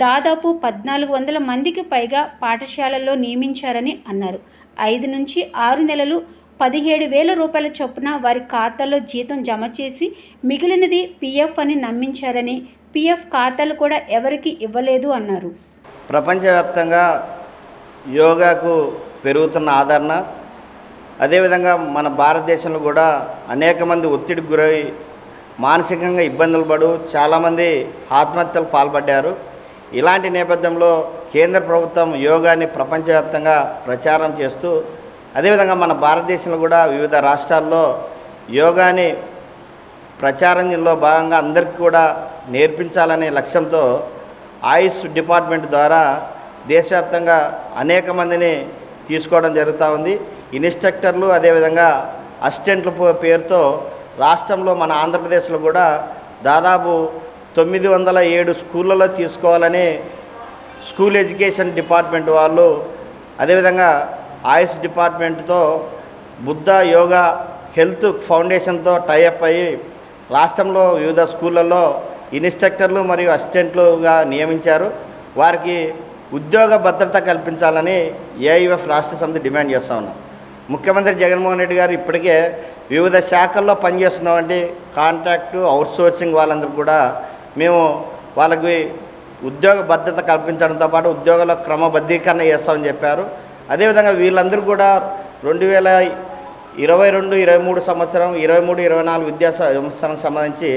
దాదాపు 1,400 మందికి పైగా పాఠశాలల్లో నియమించారని అన్నారు. 5 నుంచి 6 నెలలు 17,000 రూపాయల చొప్పున వారి ఖాతాల్లో జీతం జమ చేసి మిగిలినది పిఎఫ్ అని నమ్మించారని, పిఎఫ్ ఖాతాలు కూడా ఎవరికి ఇవ్వలేదు అన్నారు. ప్రపంచవ్యాప్తంగా యోగాకు పెరుగుతున్న ఆదరణ, అదేవిధంగా మన భారతదేశంలో కూడా అనేక మంది ఒత్తిడికి గురై మానసికంగా ఇబ్బందులు పడు చాలామంది ఆత్మహత్యలకు పాల్పడ్డారు. ఇలాంటి నేపథ్యంలో కేంద్ర ప్రభుత్వం యోగాని ప్రపంచవ్యాప్తంగా ప్రచారం చేస్తూ, అదేవిధంగా మన భారతదేశంలో కూడా వివిధ రాష్ట్రాల్లో యోగాని ప్రచారంలో భాగంగా అందరికీ కూడా నేర్పించాలనే లక్ష్యంతో ఆయుష్ డిపార్ట్మెంట్ ద్వారా దేశవ్యాప్తంగా అనేక మందిని తీసుకోవడం జరుగుతూ ఉంది. ఇన్స్ట్రక్టర్లు అదేవిధంగా అసిస్టెంట్ల పేరుతో రాష్ట్రంలో మన ఆంధ్రప్రదేశ్లో కూడా దాదాపు 907 స్కూళ్ళలో తీసుకోవాలని స్కూల్ ఎడ్యుకేషన్ డిపార్ట్మెంట్ వాళ్ళు, అదేవిధంగా ఆయుష్ డిపార్ట్మెంట్తో బుద్ధ యోగా హెల్త్ ఫౌండేషన్తో టైఅప్ అయ్యి రాష్ట్రంలో వివిధ స్కూళ్ళల్లో ఇన్స్ట్రక్టర్లు మరియు అసిస్టెంట్లుగా నియమించారు. వారికి ఉద్యోగ భద్రత కల్పించాలని ఏఐఎఫ్ రాష్ట్ర సమితి డిమాండ్ చేస్తూ ఉన్నాం. ముఖ్యమంత్రి జగన్మోహన్ రెడ్డి గారు ఇప్పటికే వివిధ శాఖల్లో పనిచేస్తున్నటువంటి కాంట్రాక్టు అవుట్సోర్సింగ్ వాళ్ళందరూ కూడా మేము వాళ్ళకి ఉద్యోగ భద్రత కల్పించడంతో పాటు ఉద్యోగాల క్రమబద్ధీకరణ చేస్తామని చెప్పారు. అదేవిధంగా వీళ్ళందరూ కూడా 2022-23 సంవత్సరం 23-24 విద్యా సంవత్సరానికి సంబంధించి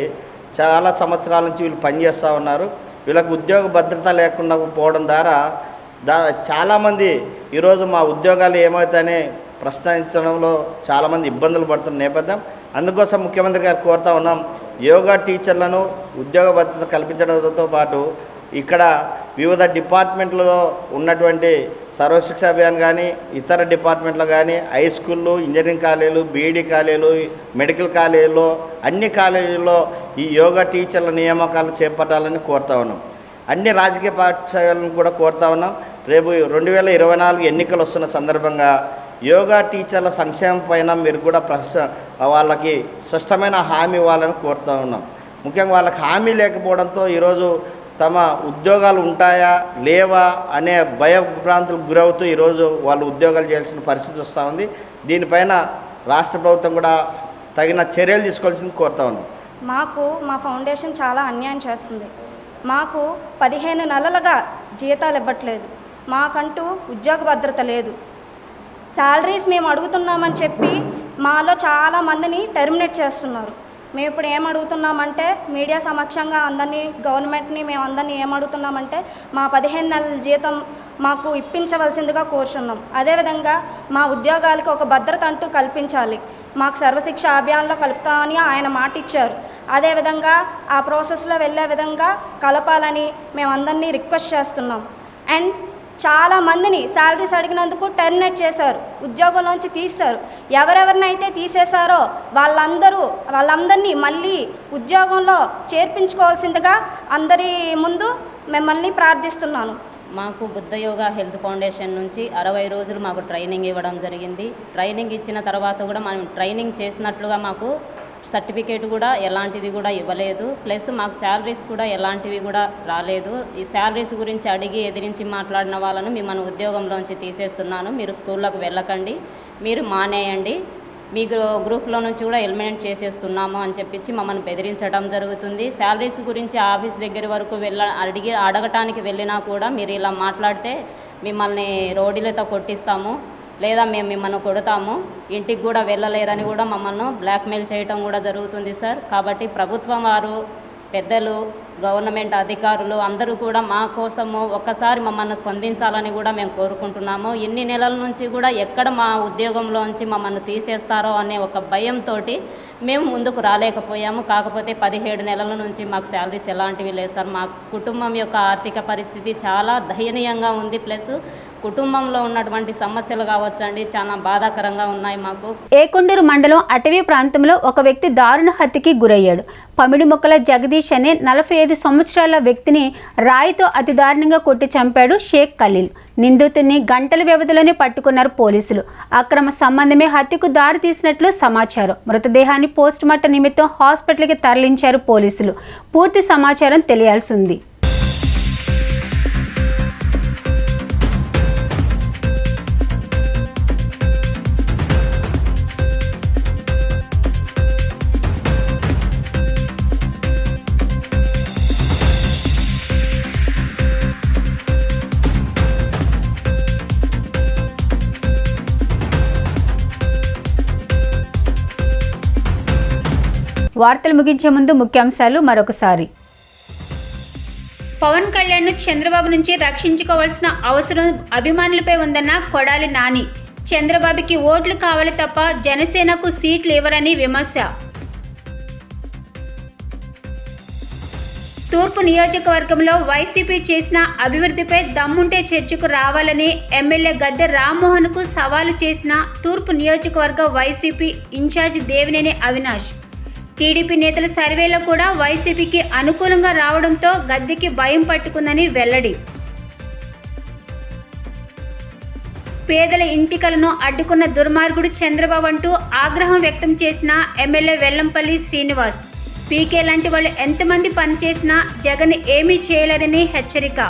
చాలా సంవత్సరాల నుంచి వీళ్ళు పనిచేస్తూ ఉన్నారు. వీళ్ళకు ఉద్యోగ భద్రత లేకుండా పోవడం ద్వారా చాలామంది ఈరోజు మా ఉద్యోగాలు ఏమవుతాయని ప్రశ్నించడంలో చాలామంది ఇబ్బందులు పడుతున్న నేపథ్యం. అందుకోసం ముఖ్యమంత్రి గారు కోరుతా ఉన్నాం, యోగా టీచర్లను ఉద్యోగ భద్రత కల్పించడంతో పాటు ఇక్కడ వివిధ డిపార్ట్మెంట్లలో ఉన్నటువంటి సర్వశిక్ష అభియాన్ కానీ ఇతర డిపార్ట్మెంట్లో కానీ హై స్కూళ్ళు, ఇంజనీరింగ్ కాలేజీలు, బీఈడీ కాలేజీలు, మెడికల్ కాలేజీలో అన్ని కాలేజీల్లో ఈ యోగా టీచర్ల నియామకాలు చేపట్టాలని కోరుతా ఉన్నాం. అన్ని రాజకీయ పాఠశాలను కూడా కోరుతా ఉన్నాం. రేపు 2024 ఎన్నికలు వస్తున్న సందర్భంగా యోగా టీచర్ల సంక్షేమం పైన మీరు కూడా వాళ్ళకి స్పష్టమైన హామీ ఇవ్వాలని కోరుతూ ఉన్నాం. ముఖ్యంగా వాళ్ళకి హామీ లేకపోవడంతో ఈరోజు తమ ఉద్యోగాలు ఉంటాయా లేవా అనే భయభ్రాంతులకు గురవుతూ ఈరోజు వాళ్ళు ఉద్యోగాలు చేయాల్సిన పరిస్థితి వస్తూ ఉంది. దీనిపైన రాష్ట్ర ప్రభుత్వం కూడా తగిన చర్యలు తీసుకోవాల్సింది కోరుతా ఉన్నాం. మాకు మా ఫౌండేషన్ చాలా అన్యాయం చేస్తుంది. మాకు 15 నెలలుగా జీతాలు ఇవ్వట్లేదు. మాకంటూ ఉద్యోగ భద్రత లేదు. శాలరీస్ మేము అడుగుతున్నామని చెప్పి మాలో చాలా మందిని టెర్మినేట్ చేస్తున్నారు. మేము ఇప్పుడు ఏం అడుగుతున్నామంటే మీడియా సమక్షంగా అందరినీ, గవర్నమెంట్ని మేము అందరినీ ఏం అడుగుతున్నామంటే మా 15 నెలల జీతం మాకు ఇప్పించవలసిందిగా కోరుచున్నాం. అదేవిధంగా మా ఉద్యోగాలకు ఒక భద్రత అంటూ కల్పించాలి. మాకు సర్వశిక్ష అభియాన్లో కలుపుతామని ఆయన మాట ఇచ్చారు. అదేవిధంగా ఆ ప్రాసెస్లో వెళ్ళే విధంగా కలపాలని మేము అందరినీ రిక్వెస్ట్ చేస్తున్నాం. అండ్ చాలామందిని శాలరీస్ అడిగినందుకు టెర్మినేట్ చేశారు, ఉద్యోగంలోంచి తీశారు. ఎవరెవరినైతే తీసేశారో వాళ్ళందరినీ మళ్ళీ ఉద్యోగంలో చేర్పించుకోవాల్సిందిగా అందరి ముందు మిమ్మల్ని ప్రార్థిస్తున్నాను. మాకు బుద్ధ యోగా హెల్త్ ఫౌండేషన్ నుంచి 60 రోజులు మాకు ట్రైనింగ్ ఇవ్వడం జరిగింది. ట్రైనింగ్ ఇచ్చిన తర్వాత కూడా మనం ట్రైనింగ్ చేసినట్లుగా మాకు సర్టిఫికేట్ కూడా ఎలాంటిది కూడా ఇవ్వలేదు. ప్లస్ మాకు శాలరీస్ కూడా ఎలాంటివి కూడా రాలేదు. ఈ శాలరీస్ గురించి అడిగి ఎదిరించి మాట్లాడిన వాళ్ళను మిమ్మల్ని ఉద్యోగంలోంచి తీసేస్తున్నాను, మీరు స్కూళ్ళకు వెళ్ళకండి, మీరు మానేయండి, మీ గ్రూప్లో నుంచి కూడా ఎలిమినేట్ చేసేస్తున్నాము అని చెప్పించి మమ్మల్ని బెదిరించడం జరుగుతుంది. శాలరీస్ గురించి ఆఫీస్ దగ్గర వరకు అడగటానికి వెళ్ళినా కూడా మీరు ఇలా మాట్లాడితే మిమ్మల్ని రోడ్డులతో కొట్టిస్తాము, లేదా మేము మిమ్మల్ని కొడతాము, ఇంటికి కూడా వెళ్ళలేరని కూడా మమ్మల్ని బ్లాక్మెయిల్ చేయటం కూడా జరుగుతుంది సార్. కాబట్టి ప్రభుత్వం వారు, పెద్దలు, గవర్నమెంట్ అధికారులు అందరూ కూడా మా కోసము ఒక్కసారి మమ్మల్ని స్పందించాలని కూడా మేము కోరుకుంటున్నాము. ఇన్ని నెలల నుంచి కూడా ఎక్కడ మా ఉద్యోగంలోంచి మమ్మల్ని తీసేస్తారో అనే ఒక భయంతో మేము ముందుకు రాలేకపోయాము. కాకపోతే 17 నెలల నుంచి మాకు శాలరీస్ ఎలాంటివి లేవు సార్. మా కుటుంబం యొక్క ఆర్థిక పరిస్థితి చాలా దయనీయంగా ఉంది. ప్లస్ కుటుంబంలో ఉన్నటువంటి సమస్యలు కావచ్చండి, చాలా బాధాకరంగా ఉన్నాయి మాకు. ఏకొండూరు మండలం అటవీ ప్రాంతంలో ఒక వ్యక్తి దారుణ హత్యకి గురయ్యాడు. పమిడిమొక్కల జగదీష్ అనే 45 సంవత్సరాల వ్యక్తిని రాయితో అతి దారుణంగా కొట్టి చంపాడు షేక్ ఖలీల్. నిందితుడిని గంటల వ్యవధిలోనే పట్టుకున్నారు పోలీసులు. అక్రమ సంబంధమే హత్యకు దారి తీసినట్లు సమాచారం. మృతదేహాన్ని పోస్టుమార్టం నిమిత్తం హాస్పిటల్కి తరలించారు పోలీసులు. పూర్తి సమాచారం తెలియాల్సి ఉంది. వార్తలు ముగించే ముందు ముఖ్యాంశాలు మరొకసారి. పవన్ కళ్యాణ్ను చంద్రబాబు నుంచి రక్షించుకోవాల్సిన అవసరం అభిమానులపై ఉందన్న కొడాలి నాని. చంద్రబాబుకి ఓట్లు కావాలి తప్ప జనసేనకు సీట్లు ఇవ్వరని విమర్శ. తూర్పు నియోజకవర్గంలో వైసీపీ చేసిన అభివృద్ధిపై దమ్ముంటే చర్చకు రావాలని ఎమ్మెల్యే గద్దె రామ్మోహన్కు సవాలు చేసిన తూర్పు నియోజకవర్గ వైసీపీ ఇన్ఛార్జ్ దేవినేని అవినాష్. టీడీపీ నేతల సర్వేలో కూడా వైసీపీకి అనుకూలంగా రావడంతో గద్దెకి భయం పట్టుకుందని వెల్లడి. పేదల ఇంటికలను అడ్డుకున్న దుర్మార్గుడు చంద్రబాబు అంటూ ఆగ్రహం వ్యక్తం చేసిన ఎమ్మెల్యే వెల్లంపల్లి శ్రీనివాస్. పీకే లాంటి వాళ్ళు ఎంతమంది పనిచేసినా జగన్ ఏమీ చేయలేరని హెచ్చరిక.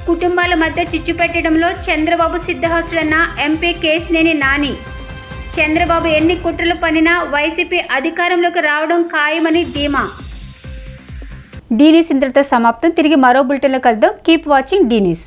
కుటుంబాల మధ్య చిచ్చు పెట్టడంలో చంద్రబాబు సిద్ధహస్తుడన్న ఎంపీ కేశినేని నాని. చంద్రబాబు ఎన్ని కుట్రలు పన్నినా వైసీపీ అధికారంలోకి రావడం ఖాయమని ధీమా. డీ న్యూస్ ఇంతటితో సమాప్తం. తిరిగి మరో బులెటిన్లో కలుద్దాం. Keep watching the news.